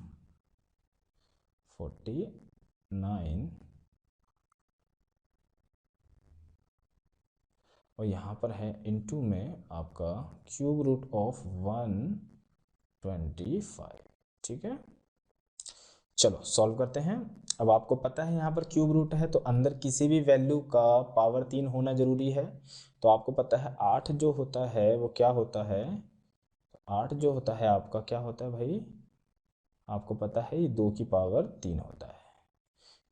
और यहाँ पर है इनटू में आपका क्यूब रूट ऑफ 125, ठीक है। चलो सॉल्व करते हैं। अब आपको पता है यहाँ पर क्यूब रूट है तो अंदर किसी भी वैल्यू का पावर 3 होना जरूरी है, तो आपको पता है 8 जो होता है वो क्या होता है, 8 जो होता है आपका क्या होता है भाई, आपको पता है ये 2 की पावर 3 होता है,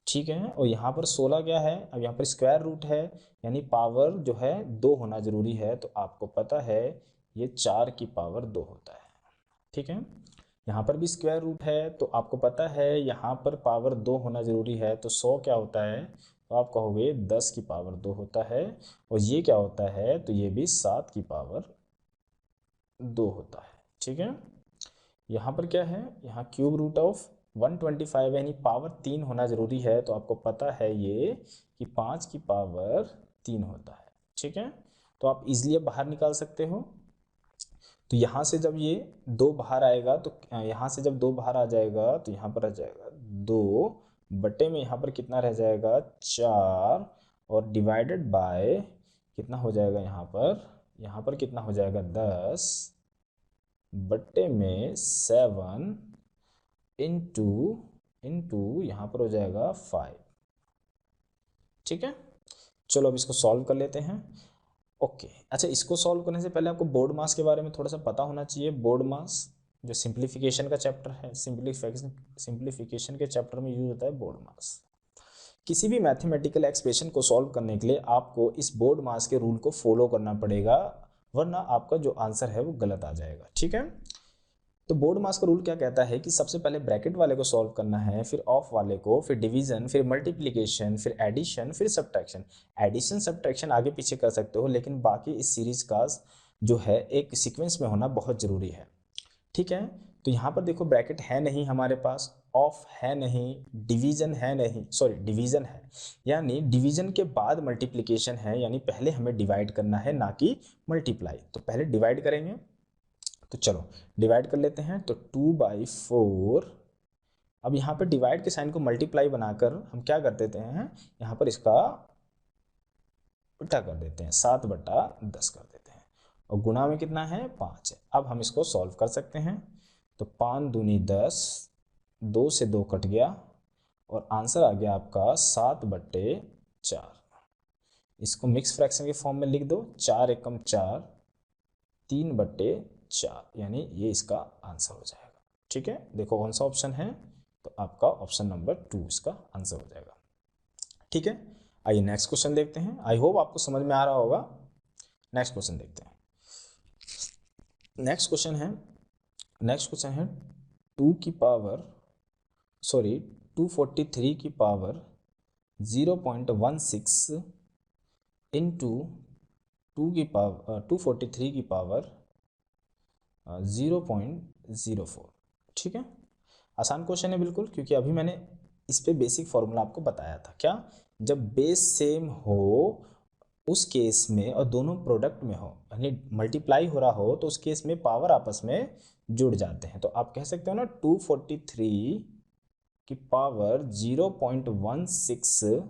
ठीक है। और यहाँ पर 16 क्या है, अब यहाँ पर स्क्वायर रूट है यानी पावर जो है 2 होना जरूरी है, तो आपको पता है ये 4 की पावर 2 होता है, ठीक है। यहाँ पर भी स्क्वायर रूट है तो आपको पता है यहाँ पर पावर 2 होना जरूरी है, तो 100 क्या होता है, तो आप कहोगे 10 की पावर 2 होता है, और ये क्या होता है, तो ये भी 7 की पावर 2 होता है, ठीक है। यहाँ पर क्या है, यहाँ क्यूब रूट ऑफ 125 यानी पावर 3 होना जरूरी है, तो आपको पता है ये कि 5 की पावर 3 होता है, ठीक है। तो आप इजीली बाहर निकाल सकते हो, तो यहाँ से जब ये 2 बाहर आएगा तो यहाँ से जब 2 बाहर आ जाएगा तो यहाँ पर आ जाएगा 2 बटे में यहाँ पर कितना रह जाएगा 4 और डिवाइडेड बाय कितना हो जाएगा यहाँ पर कितना हो जाएगा 10 बटे में 7 इंटू यहाँ पर हो जाएगा 5। ठीक है, चलो अब इसको सॉल्व कर लेते हैं। ओके अच्छा, इसको सॉल्व करने से पहले आपको बोर्ड मास के बारे में थोड़ा सा पता होना चाहिए। बोर्ड मास जो सिंप्लीफिकेशन का चैप्टर है, सिंप्लीफिकेशन के चैप्टर में यूज होता है बोर्ड मास। किसी भी मैथमेटिकल एक्सप्रेशन को सॉल्व करने के लिए आपको इस बोर्ड मास के रूल को फॉलो करना पड़ेगा, वरना आपका जो आंसर है वो गलत आ जाएगा। ठीक है, तो बोर्ड मास का रूल क्या कहता है कि सबसे पहले ब्रैकेट वाले को सॉल्व करना है, फिर ऑफ वाले को, फिर डिवीजन, फिर मल्टीप्लिकेशन, फिर एडिशन, फिर सब्ट्रैक्शन। एडिशन सब्ट्रैक्शन आगे पीछे कर सकते हो, लेकिन बाकी इस सीरीज का जो है एक सीक्वेंस में होना बहुत ज़रूरी है। ठीक है, तो यहाँ पर देखो ब्रैकेट है नहीं हमारे पास, ऑफ है नहीं, डिवीजन है नहीं, सॉरी डिवीजन है, यानी डिवीजन के बाद मल्टीप्लिकेशन है, यानी पहले हमें डिवाइड करना है ना कि मल्टीप्लाई। तो पहले डिवाइड करेंगे, तो चलो डिवाइड कर लेते हैं। तो 2/4, अब यहाँ पर डिवाइड के साइन को मल्टीप्लाई बनाकर हम क्या कर देते हैं, यहाँ पर इसका उल्टा कर देते हैं, 7/10 कर देते हैं, और गुणा में कितना है 5 है। अब हम इसको सॉल्व कर सकते हैं। तो 5 दूनी 10, 2 से 2 कट गया और आंसर आ गया आपका 7/4। इसको मिक्स फ्रैक्शन के फॉर्म में लिख दो, 4 एकम 4, 3/4, यानी ये इसका आंसर हो जाएगा। ठीक है, देखो कौन सा ऑप्शन है, तो आपका ऑप्शन नंबर 2 इसका आंसर हो जाएगा। ठीक है, आइए नेक्स्ट क्वेश्चन देखते हैं। आई होप आपको समझ में आ रहा होगा। नेक्स्ट क्वेश्चन देखते हैं। नेक्स्ट क्वेश्चन है 243 की पावर 0.16 इंटू 243 की पावर 0.04। ठीक है, आसान क्वेश्चन है बिल्कुल, क्योंकि अभी मैंने इस पे बेसिक फॉर्मूला आपको बताया था। क्या, जब बेस सेम हो उस केस में और दोनों प्रोडक्ट में हो, यानी मल्टीप्लाई हो रहा हो, तो उस केस में पावर आपस में जुड़ जाते हैं। तो आप कह सकते हो ना 243 की पावर 0.16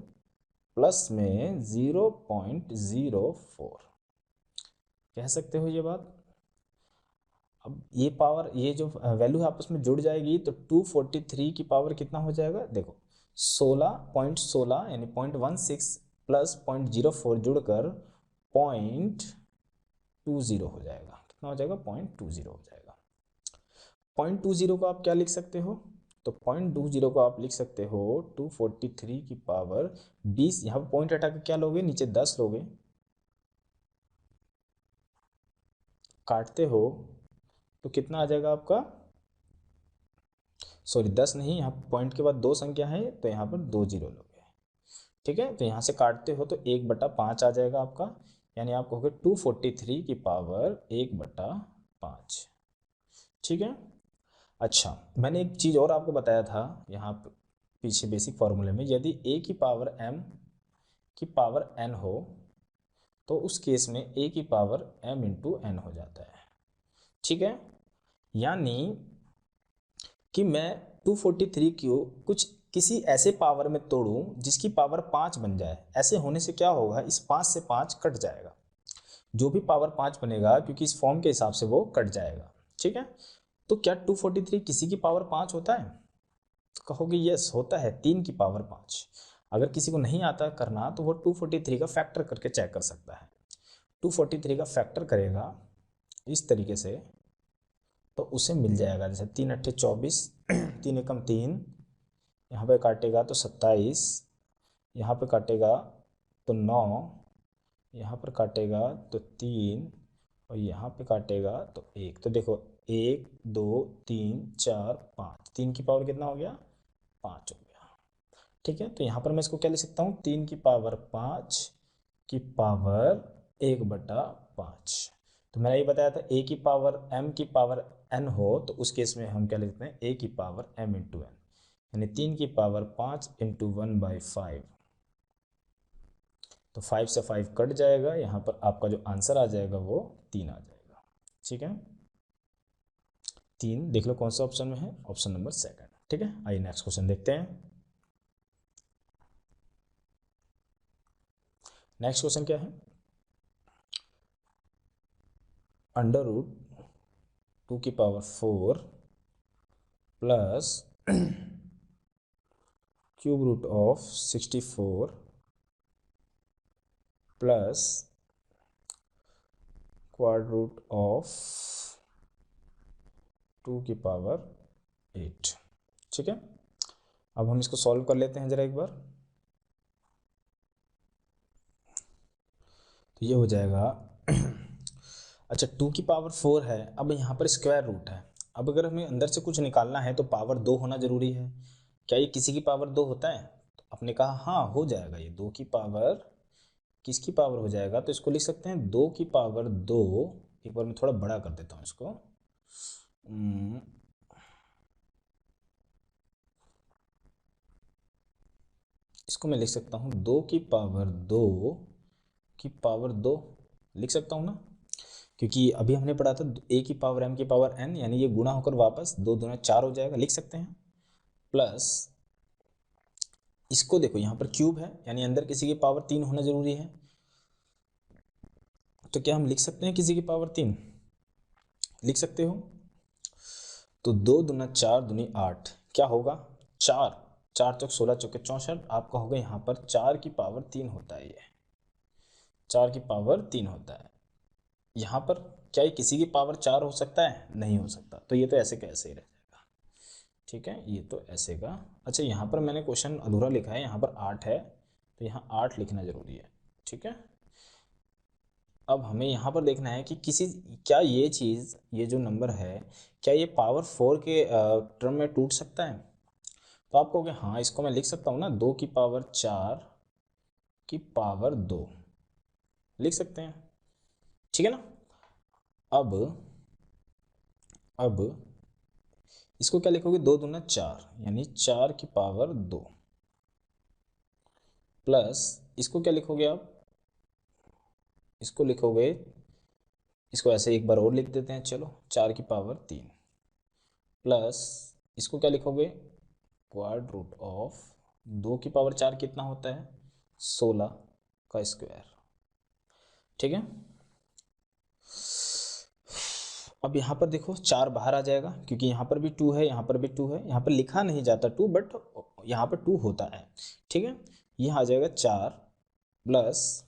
प्लस में 0.04, कह सकते हो ये बात। अब ये पावर, ये जो वैल्यू आपस में जुड़ जाएगी, तो 243 की पावर कितना हो जाएगा, देखो 16.16 यानी 0.16 प्लस 0.04 जुड़कर 0.20 हो जाएगा। कितना हो जाएगा, 0.20 हो जाएगा। 0.20 को आप क्या लिख सकते हो, तो 0.20 को आप लिख सकते हो 243 की पावर 20, यहाँ पर पॉइंट हटा के क्या लोगे, नीचे 10 लोगे, काटते हो तो कितना आ जाएगा आपका, सॉरी 10 नहीं, यहाँ पॉइंट के बाद 2 संख्या है, तो यहाँ पर 2 जीरो लोगे। ठीक है, तो यहाँ से काटते हो तो 1/5 आ जाएगा आपका, यानी आप कहोगे 243 की पावर 1/5। ठीक है, अच्छा मैंने एक चीज़ और आपको बताया था यहाँ पीछे बेसिक फॉर्मूले में, यदि a की पावर m की पावर n हो तो उस केस में a की पावर m इंटू n हो जाता है। ठीक है, यानी कि मैं 243 को किसी ऐसे पावर में तोड़ूं जिसकी पावर 5 बन जाए। ऐसे होने से क्या होगा, इस 5 से 5 कट जाएगा, जो भी पावर 5 बनेगा, क्योंकि इस फॉर्म के हिसाब से वो कट जाएगा। ठीक है, तो क्या 243 किसी की पावर 5 होता है, तो कहोगे यस होता है, 3 की पावर 5। अगर किसी को नहीं आता करना तो वो 243 का फैक्टर करके चेक कर सकता है। 243 का फैक्टर करेगा इस तरीके से, तो उसे मिल जाएगा, जैसे 3 अट्ठे 24, 3 एकम 3, यहाँ पे काटेगा तो 27, यहाँ पे काटेगा तो 9, यहाँ पर काटेगा तो 3, और यहाँ पे काटेगा तो 1। तो देखो 1 2 3 4 5, 3 की पावर कितना हो गया, 5 हो गया। ठीक है, तो यहाँ पर मैं इसको क्या लिख सकता हूँ, 3 की पावर 5 की पावर 1/5। तो मैंने ये बताया था a की पावर m की पावर n हो तो उस केस में हम क्या लिखते हैं, a की पावर m इंटू n, यानी 3 की पावर 5 इंटू 1/5। तो 5 से 5 कट जाएगा, यहाँ पर आपका जो आंसर आ जाएगा वो 3 आ जाएगा। ठीक है, 3 देख लो कौन सा ऑप्शन में है, ऑप्शन नंबर सेकंड। ठीक है, आइए नेक्स्ट क्वेश्चन देखते हैं। नेक्स्ट क्वेश्चन क्या है, अंडर रूट 2 की power 4 plus cube root of 64 plus quad root of 2 की पावर 8। ठीक है, अब हम इसको सॉल्व कर लेते हैं जरा एक बार। तो ये हो जाएगा अच्छा 2 की पावर 4 है, अब यहाँ पर स्क्वायर रूट है। अब अगर हमें अंदर से कुछ निकालना है तो पावर 2 होना जरूरी है। क्या ये किसी की पावर 2 होता है? तो आपने कहा हाँ हो जाएगा, ये 2 की पावर किसकी पावर हो जाएगा, तो इसको लिख सकते हैं 2 की पावर 2। एक बार मैं थोड़ा बड़ा कर देता हूँ इसको। इसको मैं लिख सकता हूँ 2 की पावर 2 लिख सकता हूँ ना, क्योंकि अभी हमने पढ़ा था a की पावर m की पावर n, यानी ये गुणा होकर वापस 2 दूना 4 हो जाएगा, लिख सकते हैं। प्लस इसको देखो यहाँ पर क्यूब है, यानी अंदर किसी की पावर 3 होना जरूरी है। तो क्या हम लिख सकते हैं किसी की पावर 3? लिख सकते हो। तो 2 दूना 4 दूनी 8, क्या होगा 4, 4 चौक 16 चौके 64, आपका होगा यहाँ पर 4 की पावर 3 होता है। ये 4 की पावर 3 होता है। यहाँ पर क्या ये किसी की पावर 4 हो सकता है? नहीं हो सकता, तो ये तो ऐसे कैसे ही रह जाएगा। ठीक है, ये तो ऐसे का। अच्छा यहाँ पर मैंने क्वेश्चन अधूरा लिखा है, यहाँ पर 8 है तो यहाँ 8 लिखना जरूरी है। ठीक है, अब हमें यहाँ पर देखना है कि क्या ये चीज़, ये जो नंबर है, क्या ये पावर 4 के टर्म में टूट सकता है? तो आप कहोगे हाँ, इसको मैं लिख सकता हूँ ना, 2 की पावर 4 की पावर 2 लिख सकते हैं। ठीक है ना। अब इसको क्या लिखोगे, 2 दूना 4, यानी 4 की पावर 2 प्लस इसको क्या लिखोगे आप, इसको लिखोगे, इसको ऐसे एक बार और लिख देते हैं, चलो 4 की पावर 3 प्लस इसको क्या लिखोगे, क्वाड रूट ऑफ 2 की पावर 4 कितना होता है, 16 का स्क्वायर। ठीक है, अब यहाँ पर देखो 4 बाहर आ जाएगा, क्योंकि यहाँ पर भी 2 है, यहाँ पर भी 2 है, यहाँ पर लिखा नहीं जाता 2, बट यहाँ पर 2 होता है। ठीक है, यहाँ आ जाएगा 4 प्लस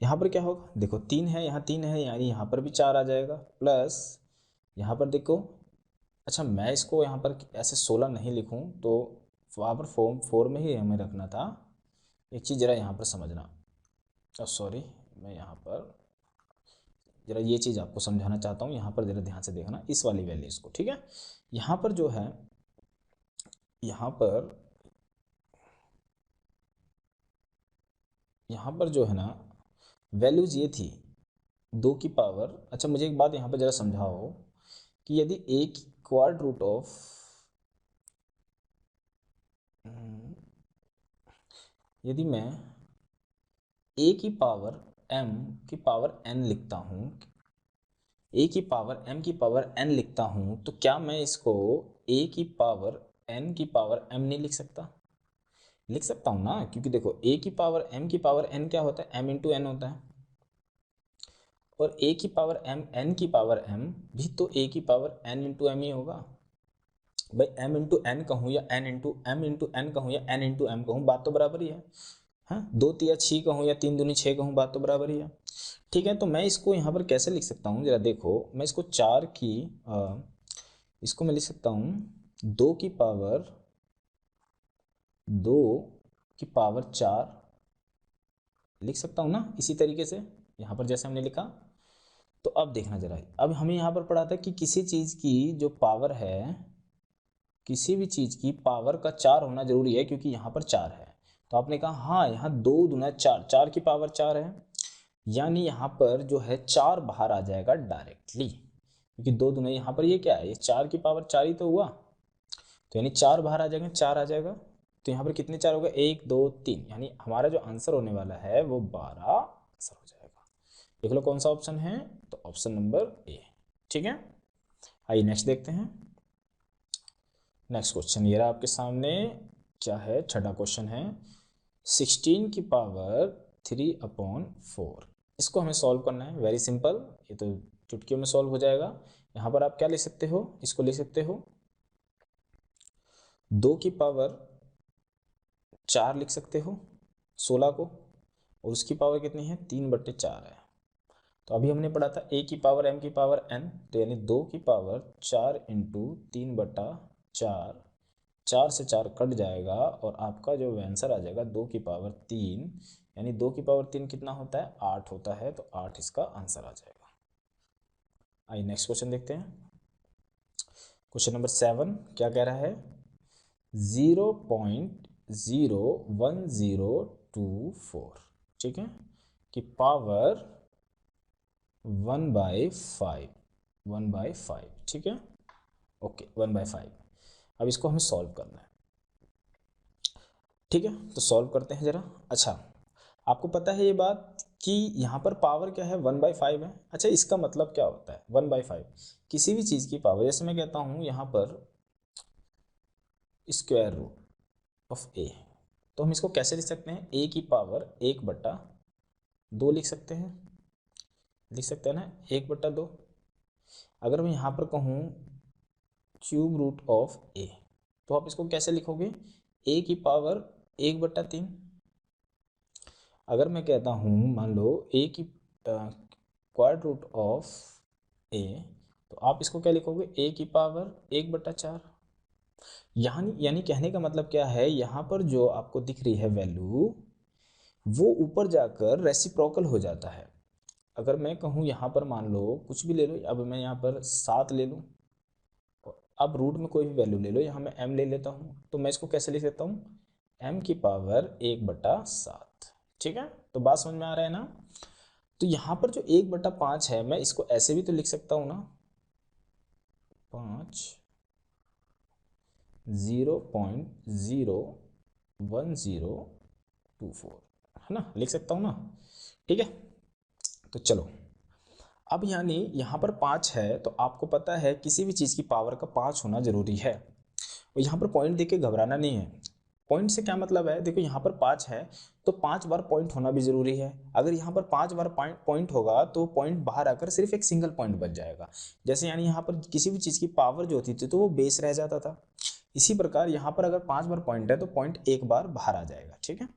यहाँ पर क्या होगा, देखो 3 है, यहाँ 3 है, यानी यहाँ पर भी 4 आ जाएगा, प्लस यहाँ पर देखो, अच्छा मैं इसको यहाँ पर ऐसे 16 नहीं लिखूँ, तो वहाँ पर फॉर्म 4 में ही हमें रखना था। एक चीज़ ज़रा यहाँ पर समझना, सॉरी, मैं यहाँ पर ज़रा ये चीज़ आपको समझाना चाहता हूँ, यहाँ पर ज़रा ध्यान से देखना इस वाली वैल्यूज़ को। ठीक है, यहाँ पर जो है, यहाँ पर जो है ना, वैल्यूज़ ये थी 2 की पावर, अच्छा मुझे एक बात यहाँ पर ज़रा समझाओ कि यदि एक क्वाड रूट ऑफ यदि मैं a की पावर m की पावर n लिखता हूँ, a की पावर m की पावर n लिखता हूँ, तो क्या मैं इसको a की पावर n की पावर m नहीं लिख सकता? लिख सकता हूँ ना, क्योंकि देखो a की पावर m की पावर n क्या होता है, m इंटू n होता है, और a की पावर n भी तो a की पावर n इंटू m ही होगा भाई। m इंटू n कहूँ या n इंटू n कहूँ या n इंटू m कहूँ, बात तो बराबर ही है। हाँ, 2 तिया 6 कहूँ या 3 दूनी 6 कहूँ, बात तो बराबर ही है। ठीक है, तो मैं इसको यहाँ पर कैसे लिख सकता हूँ, जरा देखो, मैं इसको इसको मैं लिख सकता हूँ 2 की पावर 4 लिख सकता हूँ ना, इसी तरीके से यहाँ पर जैसे हमने लिखा। तो अब देखना जरा, अब हमें यहाँ पर पढ़ा था कि किसी चीज़ की जो पावर है, किसी भी चीज़ की पावर का 4 होना जरूरी है, क्योंकि यहाँ पर 4 है। तो आपने कहा हाँ, यहाँ 2 दूना 4, 4 की पावर 4 है, यानी यहाँ पर जो है 4 बाहर आ जाएगा डायरेक्टली, क्योंकि 2 दूना, यहाँ पर ये क्या है, ये 4 की पावर 4 ही तो हुआ, तो यानी 4 बाहर आ जाएगा, 4 आ जाएगा। तो यहाँ पर कितने 4 हो गए, 1 2 3, यानी हमारा जो आंसर होने वाला है वो 12 आंसर हो जाएगा। देख लो कौन सा ऑप्शन है, तो ऑप्शन नंबर ए। ठीक है, आइए नेक्स्ट देखते हैं। नेक्स्ट क्वेश्चन ये रहा आपके सामने, क्या है, छठा क्वेश्चन है 16 की पावर 3/4। इसको हमें सॉल्व करना है, वेरी सिंपल, ये तो चुटकियों में सॉल्व हो जाएगा। यहाँ पर आप क्या लिख सकते हो, इसको लिख सकते हो 2 की पावर 4 लिख सकते हो 16 को, और उसकी पावर कितनी है 3/4 है। तो अभी हमने पढ़ा था a की पावर m की पावर n, तो यानी 2 की पावर 4 इंटू 3/4, 4 से 4 कट जाएगा और आपका जो आंसर आ जाएगा 2 की पावर 3, यानी 2 की पावर 3 कितना होता है 8 होता है, तो 8 इसका आंसर आ जाएगा। आइए नेक्स्ट क्वेश्चन देखते हैं। क्वेश्चन नंबर 7 क्या कह रहा है, 0.01024, ठीक है, कि पावर 1/5, ठीक है, ओके 1/5। अब इसको हमें सॉल्व करना है, ठीक है, तो सॉल्व करते हैं जरा। अच्छा, आपको पता है ये बात कि यहाँ पर पावर क्या है 1/5 है। अच्छा, इसका मतलब क्या होता है 1/5, किसी भी चीज़ की पावर, जैसे मैं कहता हूँ यहाँ पर स्क्वायर रूट ऑफ ए, तो हम इसको कैसे लिख सकते हैं, a की पावर 1/2 लिख सकते हैं, ना 1/2। अगर मैं यहाँ पर कहूँ क्यूब रूट ऑफ ए, तो आप इसको कैसे लिखोगे, a की पावर 1/3। अगर मैं कहता हूँ मान लो a की क्वाड्र रूट ऑफ ए, तो आप इसको क्या लिखोगे, a की पावर 1/4। यानी कहने का मतलब क्या है, यहाँ पर जो आपको दिख रही है वैल्यू, वो ऊपर जाकर रेसिप्रोकल हो जाता है। अगर मैं कहूँ यहाँ पर मान लो कुछ भी ले लो, अब मैं यहाँ पर 7 ले लूँ, अब रूट में कोई भी वैल्यू ले लो, यहाँ मैं m ले लेता हूँ, तो मैं इसको कैसे लिख सकता हूँ, m की पावर 1/7, ठीक है। तो बात समझ में आ रहा है ना। तो यहाँ पर जो 1/5 है, मैं इसको ऐसे भी तो लिख सकता हूँ ना, 5 0.01024, है ना, लिख सकता हूँ ना, ठीक है। तो चलो, अब यानी यहाँ पर 5 है, तो आपको पता है किसी भी चीज़ की पावर का 5 होना जरूरी है, और यहाँ पर पॉइंट देख के घबराना नहीं है। पॉइंट से क्या मतलब है, देखो यहाँ पर 5 है तो 5 बार पॉइंट होना भी जरूरी है। अगर यहाँ पर 5 बार पॉइंट होगा तो पॉइंट बाहर आकर सिर्फ एक सिंगल पॉइंट बच जाएगा। जैसे यानी यहाँ पर किसी भी चीज़ की पावर जो होती थी तो वो बेस रह जाता था, इसी प्रकार यहाँ पर अगर 5 बार पॉइंट है तो पॉइंट एक बार बाहर आ जाएगा, ठीक है।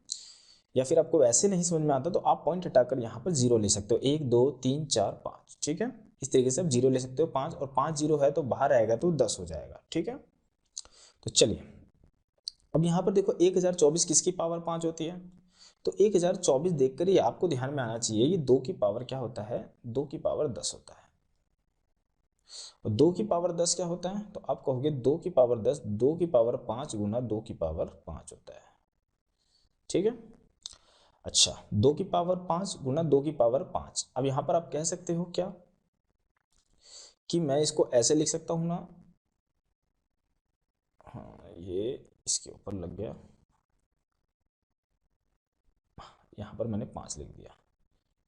या फिर आपको वैसे नहीं समझ में आता तो आप पॉइंट हटाकर यहाँ पर 0 ले सकते हो, 1 2 3 4 5, ठीक है। इस तरीके से आप 0 ले सकते हो 5, और 5 0 है तो बाहर आएगा तो 10 हो जाएगा, ठीक है। तो चलिए, अब यहाँ पर देखो 1024 किसकी पावर 5 होती है, तो 1024 देखकर ही आपको ध्यान में आना चाहिए ये 2 की पावर क्या होता है, 2 की पावर 10 होता है। और 2 की पावर 10 क्या होता है, तो आप कहोगे 2 की पावर 10 2 की पावर 5 गुना 2 की पावर 5 होता है, ठीक है। अच्छा, 2 की पावर 5 गुना 2 की पावर 5। अब यहाँ पर आप कह सकते हो क्या, कि मैं इसको ऐसे लिख सकता हूँ ना, हाँ ये इसके ऊपर लग गया, यहाँ पर मैंने 5 लिख दिया,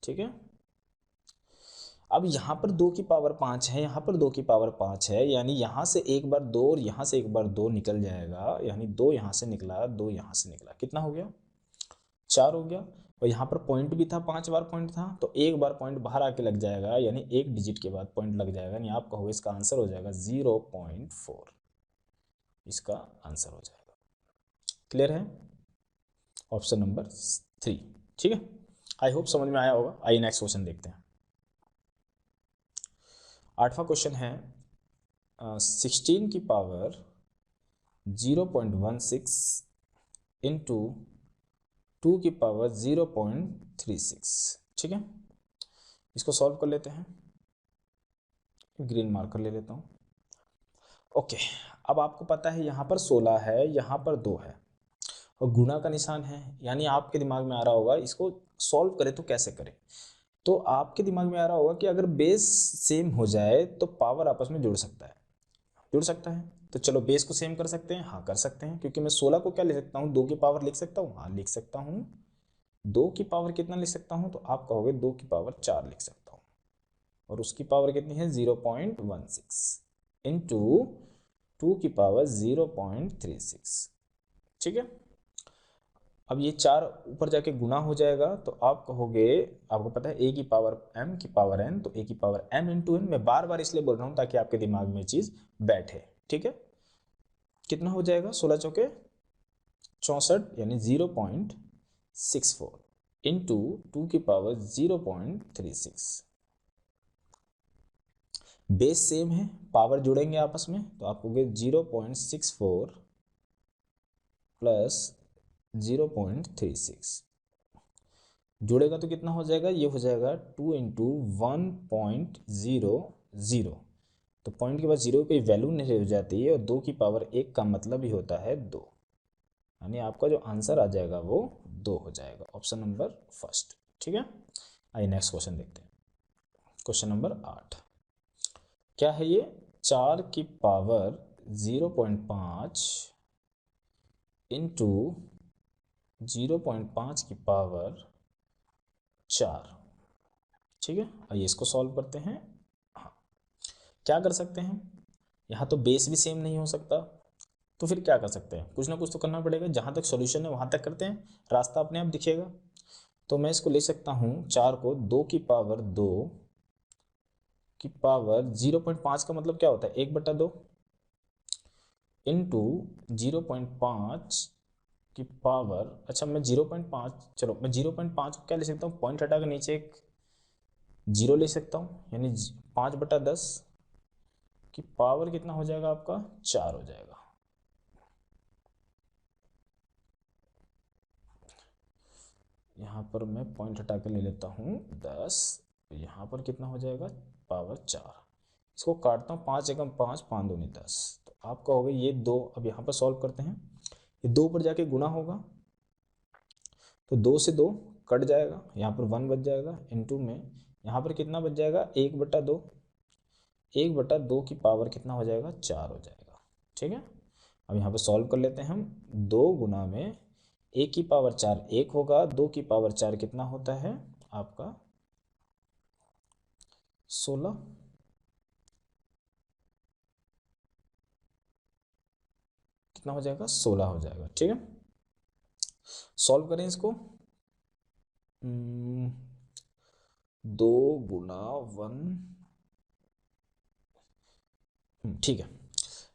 ठीक है। अब यहाँ पर 2 की पावर 5 है, यहाँ पर 2 की पावर 5 है, यानी यहाँ से एक बार 2 और यहाँ से एक बार 2 निकल जाएगा, यानी 2 यहाँ से निकला 2 यहाँ से निकला, कितना हो गया 4 हो गया। और यहाँ पर पॉइंट भी था, 5 बार पॉइंट था, तो एक बार पॉइंट बाहर आके लग जाएगा, यानी एक डिजिट के बाद पॉइंट लग जाएगा, यानी आप कहोगे इसका आंसर हो जाएगा 0.4, इसका आंसर हो जाएगा। क्लियर है, ऑप्शन नंबर 3, ठीक है। आई होप समझ में आया होगा। आइए नेक्स्ट क्वेश्चन देखते हैं। 8वां क्वेश्चन है 16 की पावर 0.16 इंटू 2 की पावर 0.36, ठीक है। इसको सॉल्व कर लेते हैं, ग्रीन मार्कर ले लेता हूँ, ओके। अब आपको पता है यहाँ पर 16 है, यहाँ पर 2 है, और गुणा का निशान है, यानी आपके दिमाग में आ रहा होगा इसको सॉल्व करें तो कैसे करें। तो आपके दिमाग में आ रहा होगा कि अगर बेस सेम हो जाए तो पावर आपस में जुड़ सकता है, जुड़ सकता है। तो चलो बेस को सेम कर सकते हैं, हाँ कर सकते हैं, क्योंकि मैं 16 को क्या लिख सकता हूँ 2 की पावर लिख सकता हूँ, हाँ लिख सकता हूँ। 2 की पावर कितना लिख सकता हूँ, तो आप कहोगे 2 की पावर 4 लिख सकता हूँ, और उसकी पावर कितनी है 0.16, इंटू 2 की पावर 0.36। ठीक है, अब ये 4 ऊपर जाके गुना हो जाएगा तो आप कहोगे, आपको पता है a की पावर m की पावर n, तो a की पावर m इंटू n। मैं बार बार इसलिए बोल रहा हूँ ताकि आपके दिमाग में चीज़ बैठे। ठीक है, कितना हो जाएगा, 16 चौके 64 यानी 0.64 इंटू 2 की पावर 0.36। बेस सेम है, पावर जुड़ेंगे आपस में, तो आप कहोगे 0.64 प्लस 0.36 जुड़ेगा तो कितना हो जाएगा, ये हो जाएगा 2 इंटू 1.00। तो पॉइंट के बाद जीरो की वैल्यू नहीं हो जाती है, और 2 की पावर 1 का मतलब ही होता है 2, यानी आपका जो आंसर आ जाएगा वो 2 हो जाएगा, ऑप्शन नंबर फर्स्ट। ठीक है, आइए नेक्स्ट क्वेश्चन देखते हैं। क्वेश्चन नंबर 8 क्या है ये, 4 की पावर 0.5 इंटू 0.5 की पावर 4। ठीक है, आइए इसको सॉल्व करते हैं। हाँ, क्या कर सकते हैं, यहाँ तो बेस भी सेम नहीं हो सकता, तो फिर क्या कर सकते हैं, कुछ ना कुछ तो करना पड़ेगा। जहाँ तक सॉल्यूशन है वहाँ तक करते हैं, रास्ता अपने आप दिखेगा। तो मैं इसको ले सकता हूँ 4 को 2 की पावर 2 की पावर 0.5 का मतलब क्या होता है, 1/2 इंटू 0.5 की पावर, अच्छा मैं 0.5, चलो मैं 0.5 को क्या ले सकता हूँ, पॉइंट हटा कर नीचे एक 0 ले सकता हूँ, यानी 5/10 की पावर कितना हो जाएगा आपका, 4 हो जाएगा। यहाँ पर मैं पॉइंट हटा कर ले लेता हूँ 10, यहाँ पर कितना हो जाएगा, पावर 4। इसको काटता हूँ, 5 एकम 5, 5 दूनी 10, तो आप कहोगे ये 2। अब यहाँ पर सॉल्व करते हैं, ये 2 पर जाके गुना होगा, तो 2 से 2 कट जाएगा, यहाँ पर 1 बच जाएगा, इंटू में यहाँ पर कितना बच जाएगा, 1/2। 1/2 की पावर कितना हो जाएगा, 4 हो जाएगा। ठीक है, अब यहाँ पर सॉल्व कर लेते हैं हम। 2 गुना में 1 की पावर 4 1 होगा, 2 की पावर 4 कितना होता है आपका, 16। कितना हो जाएगा, 16 हो जाएगा। ठीक है, सॉल्व करें इसको। 2 गुना 1, ठीक है,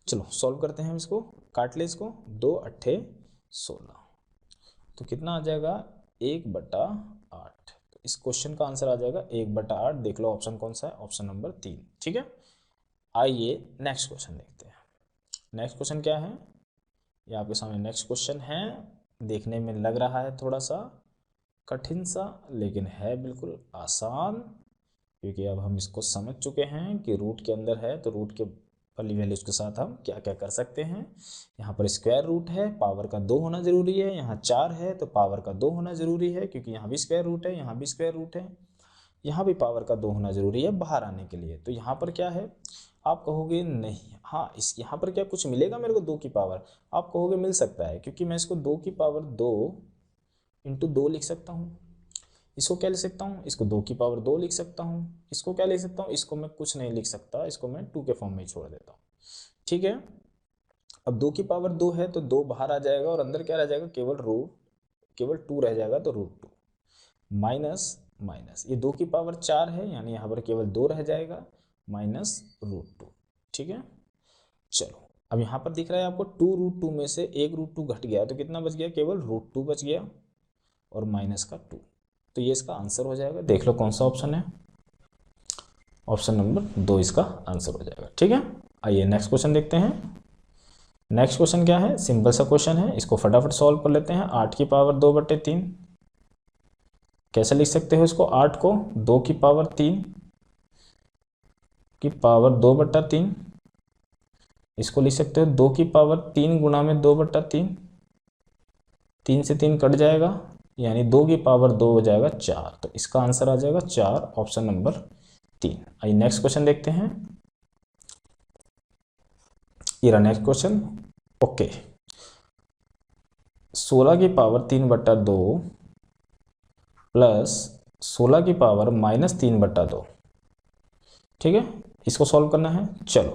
चलो सॉल्व करते हैं हम इसको, काट ले इसको, 2 अट्ठे 16, तो कितना आ जाएगा, 1/8। तो इस क्वेश्चन का आंसर आ जाएगा 1/8। देख लो ऑप्शन कौन सा है, ऑप्शन नंबर 3। ठीक है, आइए नेक्स्ट क्वेश्चन देखते हैं। नेक्स्ट क्वेश्चन क्या है, ये आपके सामने नेक्स्ट क्वेश्चन है। देखने में लग रहा है थोड़ा सा कठिन सा, लेकिन है बिल्कुल आसान, क्योंकि अब हम इसको समझ चुके हैं कि रूट के अंदर है तो रूट के वाली वैल्यूज के साथ हम क्या क्या कर सकते हैं। यहाँ पर स्क्वायर रूट है, पावर का 2 होना जरूरी है। यहाँ 4 है तो पावर का 2 होना जरूरी है, क्योंकि यहाँ भी स्क्वायर रूट है, यहाँ भी स्क्वायर रूट है। यहाँ भी पावर का 2 होना जरूरी है बाहर आने के लिए। तो यहाँ पर क्या है, आप कहोगे नहीं, हाँ इस यहाँ पर क्या कुछ मिलेगा मेरे को 2 की पावर, आप कहोगे मिल सकता है, क्योंकि मैं इसको 2 की पावर 2 इंटू 2 लिख सकता हूँ। इसको क्या लिख सकता हूँ, इसको 2 की पावर 2 लिख सकता हूँ। इसको क्या लिख सकता हूँ, इसको मैं कुछ नहीं लिख सकता, इसको मैं 2 के फॉर्म में ही छोड़ देता हूँ। ठीक है, अब 2 की पावर 2 है तो 2 बाहर आ जाएगा और अंदर क्या रह जाएगा, केवल 2 रह जाएगा, तो √2 माइनस माइनस, ये 2 की पावर 4 है, यानी यहाँ पर केवल 2 रह जाएगा, माइनस √2। ठीक है, चलो अब यहाँ पर दिख रहा है आपको 2√2 में से एक √2 घट गया, तो कितना बच गया, केवल √2 बच गया और माइनस का 2। तो ये इसका आंसर हो जाएगा। देख लो कौन सा ऑप्शन है, ऑप्शन नंबर 2 इसका आंसर हो जाएगा। ठीक है, आइए नेक्स्ट क्वेश्चन देखते हैं। नेक्स्ट क्वेश्चन क्या है, सिंपल सा क्वेश्चन है, इसको फटाफट सॉल्व कर लेते हैं। 8 की पावर 2/3 कैसे लिख सकते हो इसको, 8 को 2 की पावर 3 की पावर 2/3, इसको लिख सकते हो 2 की पावर 3 गुना में 2/3, 3 से 3 कट जाएगा, यानी 2 की पावर 2 हो जाएगा 4। तो इसका आंसर आ जाएगा 4, ऑप्शन नंबर 3। आइए नेक्स्ट क्वेश्चन देखते हैं। ये रहा नेक्स्ट क्वेश्चन। ओके, 16 की पावर 3/2 प्लस 16 की पावर -3/2। ठीक है, इसको सॉल्व करना है। चलो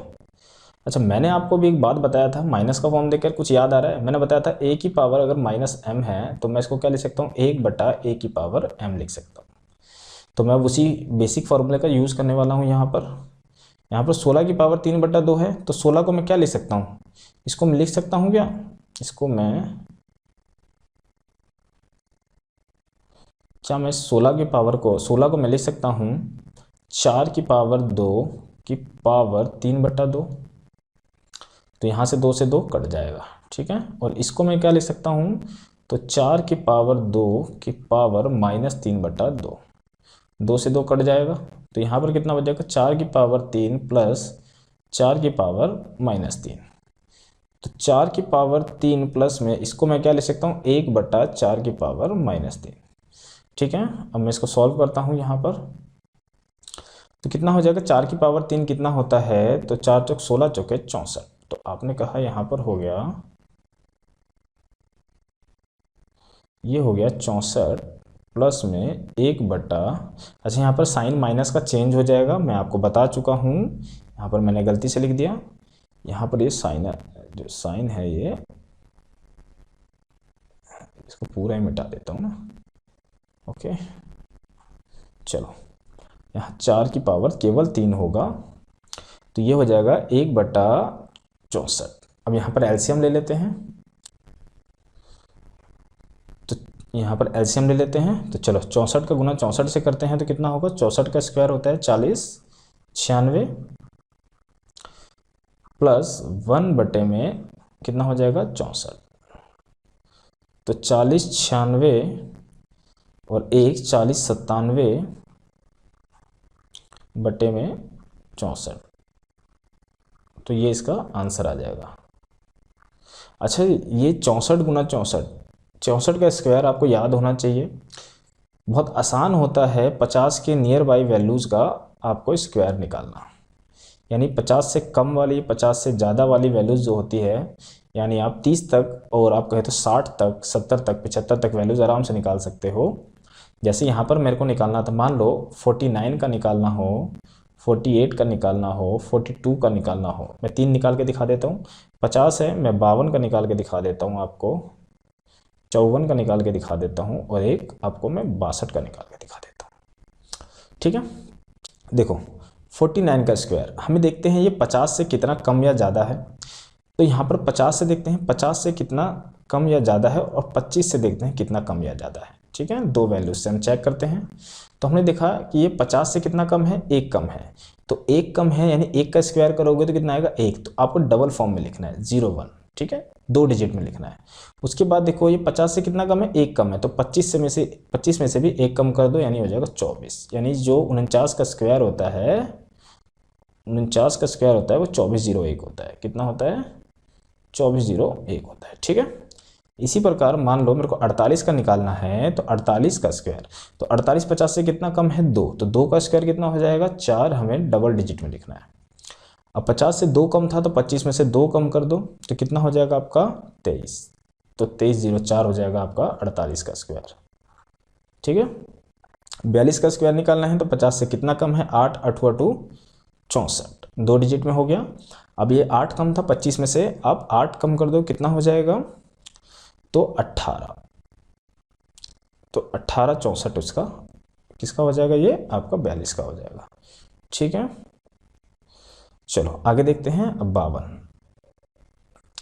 अच्छा, मैंने आपको भी एक बात बताया था, माइनस का फॉर्म देखकर कुछ याद आ रहा है? मैंने बताया था ए की पावर अगर माइनस एम है तो मैं इसको क्या लिख सकता हूँ, 1/a की पावर m लिख सकता हूँ। तो मैं उसी बेसिक फार्मूले का यूज़ करने वाला हूँ यहाँ पर। 16 की पावर 3/2 है, तो 16 को मैं क्या लिख सकता हूँ, इसको मैं लिख सकता हूँ क्या, इसको मैं क्या मैं 16 की पावर को 16 को मैं लिख सकता हूँ 4 की पावर 2 की पावर 3/2। तो यहाँ से 2 से 2 कट जाएगा, ठीक है। और इसको मैं क्या लिख सकता हूँ, तो 4 की पावर 2 की पावर -3/2। 2 से 2 कट जाएगा, तो यहाँ पर कितना बच जाएगा, 4 की पावर 3 प्लस 4 की पावर -3। तो 4 की पावर 3 प्लस में इसको मैं क्या लिख सकता हूँ, 1/4 की पावर -3, ठीक है। अब मैं इसको सॉल्व करता हूँ यहाँ पर, तो कितना हो जाएगा, 4 की पावर 3 कितना होता है, तो 4 चौक 16 चौके 64। तो आपने कहा यहाँ पर हो गया, ये हो गया 64 प्लस में 1/। अच्छा, यहाँ पर साइन माइनस का चेंज हो जाएगा, मैं आपको बता चुका हूँ, यहाँ पर मैंने गलती से लिख दिया। यहाँ पर ये साइन है, जो साइन है ये, इसको पूरा ही मिटा देता हूँ ना। ओके, चलो, यहाँ 4 की पावर केवल 3 होगा, तो ये हो जाएगा 1/64। अब यहाँ पर एलसीएम ले लेते हैं, तो यहाँ पर एलसीएम ले लेते हैं, तो चलो 64 का गुना 64 से करते हैं तो कितना होगा, 64 का स्क्वायर होता है 40, 96 प्लस 1 में कितना हो जाएगा 64। तो 40 96 और 1 40 97 बटे में 64, तो ये इसका आंसर आ जाएगा। अच्छा, ये 64 गुना 64, 64 का स्क्वायर आपको याद होना चाहिए। बहुत आसान होता है 50 के नियर बाई वैल्यूज़ का आपको स्क्वायर निकालना, यानी 50 से कम वाली 50 से ज़्यादा वाली वैल्यूज़ जो होती है, यानी आप 30 तक और आप कहे तो 60 तक 70 तक 75 तक वैल्यूज़ आराम से निकाल सकते हो। जैसे यहाँ पर मेरे को निकालना था, मान लो 49 का निकालना हो, 48 का निकालना हो, 42 का निकालना हो, मैं 3 निकाल के दिखा देता हूँ। 50 है, मैं 52 का निकाल के दिखा देता हूँ आपको, 54 का निकाल के दिखा देता हूँ, और एक आपको मैं 62 का निकाल के दिखा देता हूँ, ठीक है। देखो 49 का स्क्वायर हमें देखते हैं ये 50 से कितना कम या ज़्यादा है, तो यहाँ पर 50 से देखते हैं 50 से कितना कम या ज़्यादा है, और 25 से देखते हैं कितना कम या ज़्यादा है, ठीक है। दो वैल्यूज से हम चेक करते हैं, तो हमने देखा कि ये 50 से कितना कम है, 1 कम है, तो 1 कम है यानी 1 का स्क्वायर करोगे तो कितना आएगा 1, तो आपको डबल फॉर्म में लिखना है 01, ठीक है, 2 डिजिट में लिखना है। उसके बाद देखो ये 50 से कितना कम है, 1 कम है, तो 25 में से भी 1 कम कर दो, यानी हो जाएगा 24, यानी जो 49 का स्क्वायर होता है, 49 का स्क्वायर होता है वो 2401 होता है। कितना होता है, 2401 होता है, ठीक है। इसी प्रकार मान लो मेरे को 48 का निकालना है, तो 48 का स्क्वायर, तो 48 50 से कितना कम है 2, तो 2 का स्क्वायर कितना हो जाएगा 4, हमें डबल डिजिट में लिखना है। अब 50 से 2 कम था, तो 25 में से 2 कम कर दो, तो कितना हो जाएगा आपका 23, तो 2304 हो जाएगा आपका 48 का स्क्वायर, ठीक है। 42 का स्क्वायर निकालना है, तो 50 से कितना कम है 8, 8 2 64, 2 डिजिट में हो गया। अब ये 8 कम था 25 में से, अब 8 कम कर दो, कितना हो जाएगा, तो 18, तो 18 64 उसका किसका हो जाएगा, ये आपका 42 का हो जाएगा, ठीक है। चलो आगे देखते हैं। अब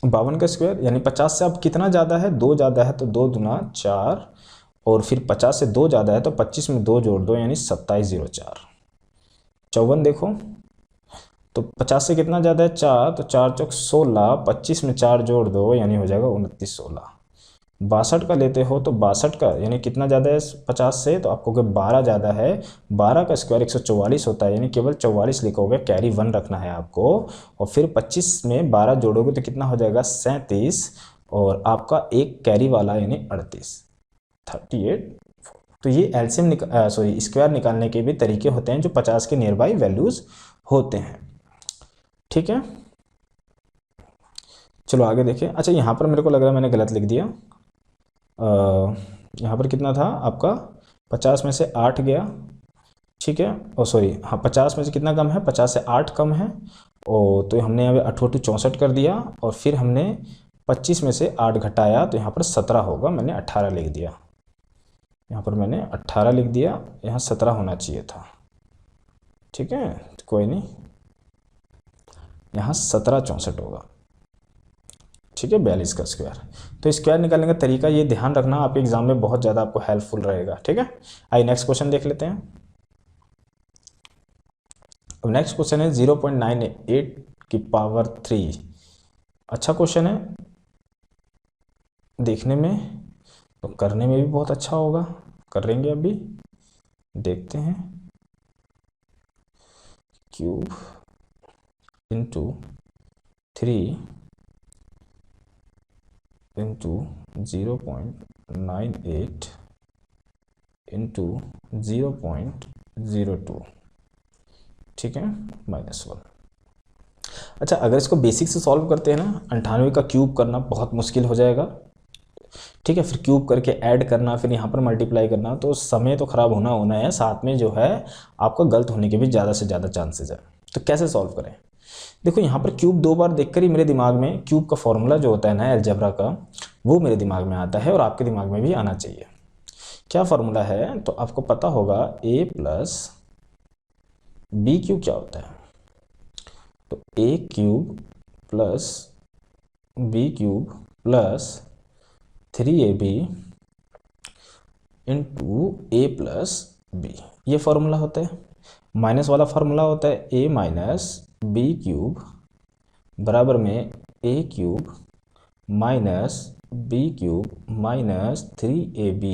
52 का स्क्वायर, यानी 50 से अब कितना ज़्यादा है, 2 ज़्यादा है, तो 2 दूना 4, और फिर 50 से 2 ज़्यादा है तो 25 में 2 जोड़ दो, यानी 2704। 54 देखो, तो 50 से कितना ज़्यादा है 4, तो 4 चौक 16, 25 में 4 जोड़ दो, यानी हो जाएगा 2916। 62 का लेते हो तो 62 का यानी कितना ज़्यादा है 50 से, तो आपको 12 ज़्यादा है, 12 का स्क्वायर 144 होता है, यानी केवल 44 लिखोगे, कैरी 1 रखना है आपको, और फिर 25 में 12 जोड़ोगे तो कितना हो जाएगा 37, और आपका एक कैरी वाला यानी 38, 38। तो ये एलसीएम स्क्वायर निकालने के भी तरीके होते हैं जो 50 के नियर बाई वैल्यूज़ होते हैं, ठीक है। चलो आगे देखें। अच्छा, यहाँ पर मेरे को लग रहा है मैंने गलत लिख दिया, यहाँ पर कितना था आपका 50 में से 8 गया, ठीक है, और सॉरी हाँ 50 में से कितना कम है, 50 से 8 कम है, तो हमने यहाँ पे 8 64 कर दिया और फिर हमने 25 में से 8 घटाया तो यहाँ पर 17 होगा, मैंने 18 लिख दिया। यहाँ पर मैंने 18 लिख दिया, यहाँ 17 होना चाहिए था। ठीक है, तो कोई नहीं, यहाँ 17 64 होगा। ठीक है, 42 का स्क्वायर। तो स्क्वायर निकालने का तरीका ये ध्यान रखना, आपके एग्जाम में बहुत ज़्यादा आपको हेल्पफुल रहेगा। ठीक है, आइए नेक्स्ट क्वेश्चन देख लेते हैं। अब नेक्स्ट क्वेश्चन है 0.98 की पावर 3। अच्छा क्वेश्चन है देखने में, तो करने में भी बहुत अच्छा होगा। करेंगे अभी, देखते हैं। क्यूब इंटू 3 इंटू 0.98 इंटू 0.02, ठीक है, -1। अच्छा, अगर इसको बेसिक से सॉल्व करते हैं ना, 98 का क्यूब करना बहुत मुश्किल हो जाएगा। ठीक है, फिर क्यूब करके ऐड करना, फिर यहाँ पर मल्टीप्लाई करना, तो समय तो ख़राब होना है, साथ में जो है आपका गलत होने के भी ज़्यादा से ज़्यादा चांसेस है। तो कैसे सॉल्व करें? देखो, यहाँ पर क्यूब 2 बार देखकर ही मेरे दिमाग में क्यूब का फॉर्मूला जो होता है ना अलजेब्रा का, वो मेरे दिमाग में आता है और आपके दिमाग में भी आना चाहिए। क्या फार्मूला है? तो आपको पता होगा a प्लस बी क्यूब क्या होता है। तो a cube plus B cube plus 3ab into a plus B, ये फार्मूला होता है। माइनस वाला फार्मूला होता है a माइनस बी क्यूब बराबर में a cube minus B cube minus 3ab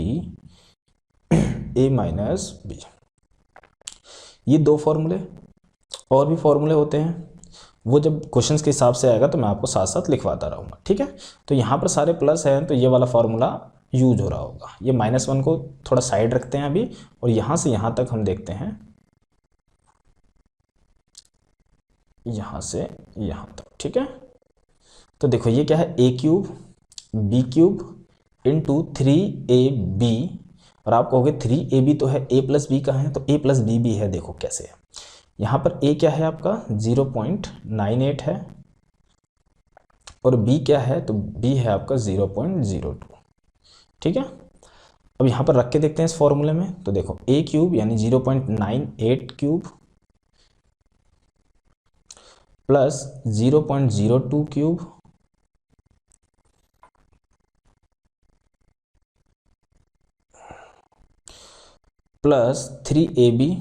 a minus B. ये 2 फॉर्मूले, और भी फॉर्मूले होते हैं, वो जब क्वेश्चंस के हिसाब से आएगा तो मैं आपको साथ साथ लिखवाता रहूँगा। ठीक है, तो यहाँ पर सारे प्लस हैं, तो ये वाला फार्मूला यूज हो रहा होगा। ये -1 को थोड़ा साइड रखते हैं अभी, और यहाँ से यहाँ तक हम देखते हैं, यहाँ से यहाँ तक। ठीक है, तो देखो ये क्या है, a cube B cube into 3ab, और आप कहोगे 3ab तो है, a प्लस बी का है, तो a प्लस बी भी है। देखो कैसे है, यहाँ पर a क्या है आपका 0.98 है, और b क्या है, तो b है आपका 0.02। ठीक है, अब यहाँ पर रख के देखते हैं इस फॉर्मूले में। तो देखो a क्यूब यानी 0.98 cube plus 0.02 cube plus 3ab,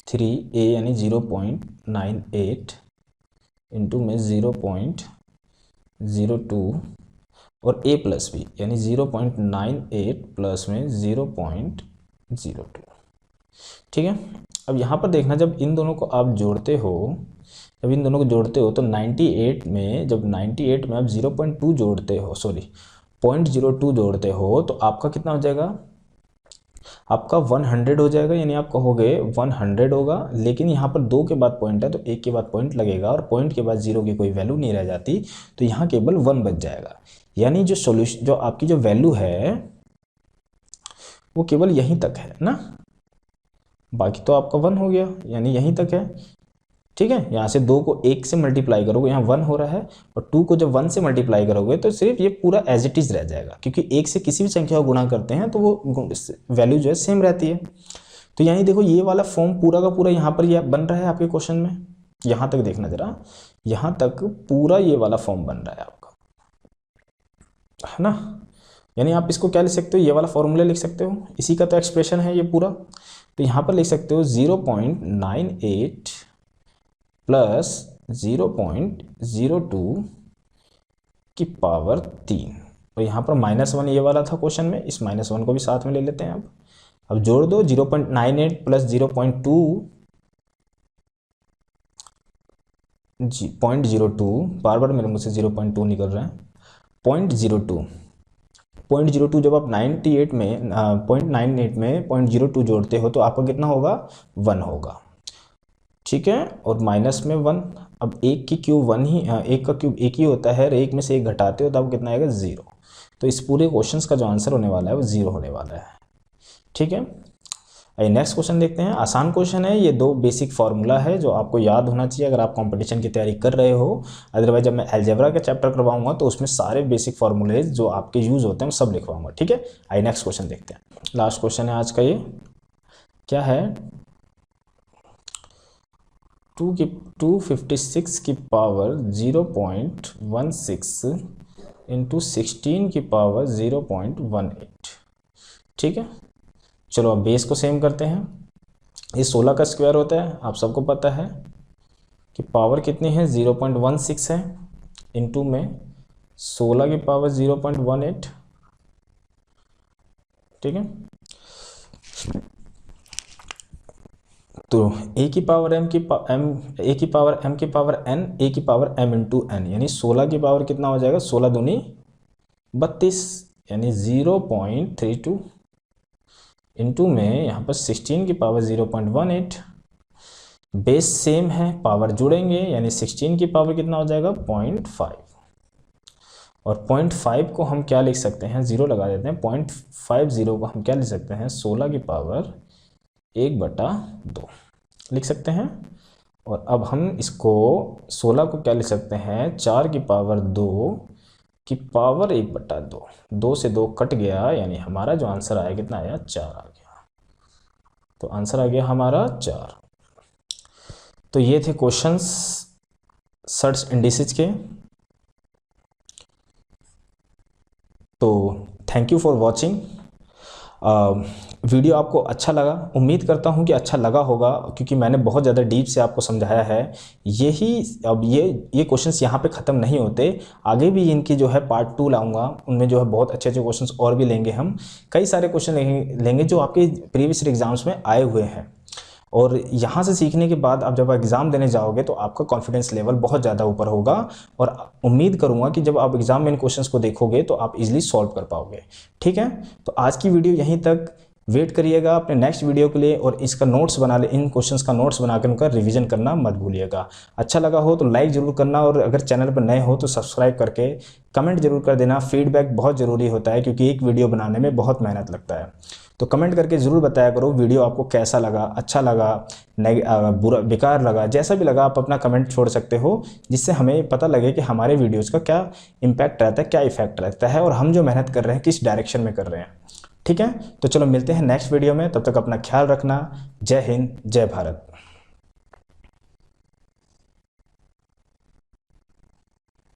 3a यानी 0.98 इंटू में 0.02 और a प्लस बी यानी 0.98 प्लस में 0.02। ठीक है, अब यहाँ पर देखना, जब इन दोनों को आप जोड़ते हो, तो 98 में, जब 98 में आप 0.2 जोड़ते हो, सॉरी 0.02 जोड़ते हो, तो आपका कितना हो जाएगा, आपका 100 हो जाएगा। यानी आप कहोगे 100 होगा, लेकिन यहाँ पर 2 के बाद पॉइंट है, तो 1 के बाद पॉइंट लगेगा, और पॉइंट के बाद 0 की कोई वैल्यू नहीं रह जाती, तो यहाँ केवल 1 बच जाएगा। यानी जो सॉल्यूशन, जो आपकी जो वैल्यू है वो केवल यहीं तक है ना, बाकी तो आपका 1 हो गया, यानी यहीं तक है। ठीक है, यहाँ से 2 को 1 से मल्टीप्लाई करोगे, यहाँ 1 हो रहा है, और 2 को जब 1 से मल्टीप्लाई करोगे तो सिर्फ ये पूरा एज इट इज रह जाएगा, क्योंकि 1 से किसी भी संख्या को गुणा करते हैं तो वो वैल्यू जो है सेम रहती है। तो यानी देखो ये वाला फॉर्म पूरा का पूरा यहाँ पर ये बन रहा है आपके क्वेश्चन में। यहाँ तक देखना जरा, यहाँ तक पूरा ये वाला फॉर्म बन रहा है आपका, है ना। यानी आप इसको क्या लिख सकते हो, ये वाला फॉर्मूला लिख सकते हो, इसी का तो एक्सप्रेशन है ये पूरा। तो यहाँ पर लिख सकते हो 0.98 प्लस 0.02 की पावर 3, और यहाँ पर -1 ये वाला था क्वेश्चन में, इस -1 को भी साथ में ले लेते हैं। अब जोड़ दो, 0.98 प्लस 0.2 0.02, बार बार मेरे मुँह से 0.2 निकल रहा है, 0.02 जब आप 98 में 0.98 में 0.02 जोड़ते हो तो आपका कितना होगा, 1 होगा। ठीक है, और माइनस में 1, अब 1 की क्यूब 1 ही, 1 का क्यूब 1 ही होता है, और 1 में से 1 घटाते हो तो आपको कितना आएगा, 0। तो इस पूरे क्वेश्चन का जो आंसर होने वाला है वो 0 होने वाला है। ठीक है, आइए नेक्स्ट क्वेश्चन देखते हैं। आसान क्वेश्चन है, ये 2 बेसिक फार्मूला है जो आपको याद होना चाहिए अगर आप कंपटीशन की तैयारी कर रहे हो। अदरवाइज जब मैं अलजेब्रा का चैप्टर करवाऊंगा तो उसमें सारे बेसिक फार्मूले जो आपके यूज होते हैं सब लिखवाऊंगा, ठीक है। आइए नेक्स्ट क्वेश्चन देखते हैं। लास्ट क्वेश्चन है आज का, ये क्या है, 256 की पावर 0.16 इंटू 16 की पावर 0.18, ठीक है। चलो अब बेस को सेम करते हैं। ये 16 का स्क्वायर होता है, आप सबको पता है कि पावर कितनी है 0.16 है, इंटू में 16 की पावर 0.18, ठीक है। तो a की पावर m की a की पावर m की पावर n, a की पावर m इंटू n, यानी 16 की पावर कितना हो जाएगा, 16 दूनी 32, यानी 0.32 इंटू में यहाँ पर 16 की पावर 0.18। बेस सेम है, पावर जुड़ेंगे, यानी 16 की पावर कितना हो जाएगा 0.5, और 0.5 को हम क्या लिख सकते हैं, 0 लगा देते हैं, 0.50 को हम क्या लिख सकते हैं, 16 की पावर 1/2 लिख सकते हैं। और अब हम इसको 16 को क्या लिख सकते हैं, 4 की पावर 2 की पावर 1/2, 2 से 2 कट गया, यानी हमारा जो आंसर आया कितना आया, 4 आ गया। तो आंसर आ गया हमारा 4। तो ये थे क्वेश्चंस सर्च इंडिसेज के। तो thank you for watching. Video आपको अच्छा लगा, उम्मीद करता हूं कि अच्छा लगा होगा, क्योंकि मैंने बहुत ज़्यादा डीप से आपको समझाया है। अब ये क्वेश्चंस यहाँ पे ख़त्म नहीं होते, आगे भी इनकी जो है पार्ट 2 लाऊंगा, उनमें जो है बहुत अच्छे अच्छे क्वेश्चंस और भी लेंगे हम। कई सारे क्वेश्चन लेंगे जो आपके प्रीवियस एग्जाम्स में आए हुए हैं, और यहाँ से सीखने के बाद आप जब एग्ज़ाम देने जाओगे तो आपका कॉन्फिडेंस लेवल बहुत ज़्यादा ऊपर होगा, और उम्मीद करूँगा कि जब आप एग्ज़ाम में इन क्वेश्चंस को देखोगे तो आप इजीली सॉल्व कर पाओगे, ठीक है। तो आज की वीडियो यहीं तक, वेट करिएगा अपने नेक्स्ट वीडियो के लिए, और इसका नोट्स बना ले, इन क्वेश्चंस का नोट्स बनाकर उनका रिवीजन करना मत भूलिएगा। अच्छा लगा हो तो लाइक ज़रूर करना, और अगर चैनल पर नए हो तो सब्सक्राइब करके कमेंट जरूर कर देना। फीडबैक बहुत ज़रूरी होता है, क्योंकि एक वीडियो बनाने में बहुत मेहनत लगता है। तो कमेंट करके ज़रूर बताया करो वीडियो आपको कैसा लगा, अच्छा लगा, बुरा, बेकार लगा, जैसा भी लगा आप अपना कमेंट छोड़ सकते हो, जिससे हमें पता लगे कि हमारे वीडियोज़ का क्या इम्पैक्ट रहता है, क्या इफेक्ट रहता है, और हम जो मेहनत कर रहे हैं किस डायरेक्शन में कर रहे हैं, ठीक है। तो चलो मिलते हैं नेक्स्ट वीडियो में, तब तक अपना ख्याल रखना। जय हिंद, जय भारत।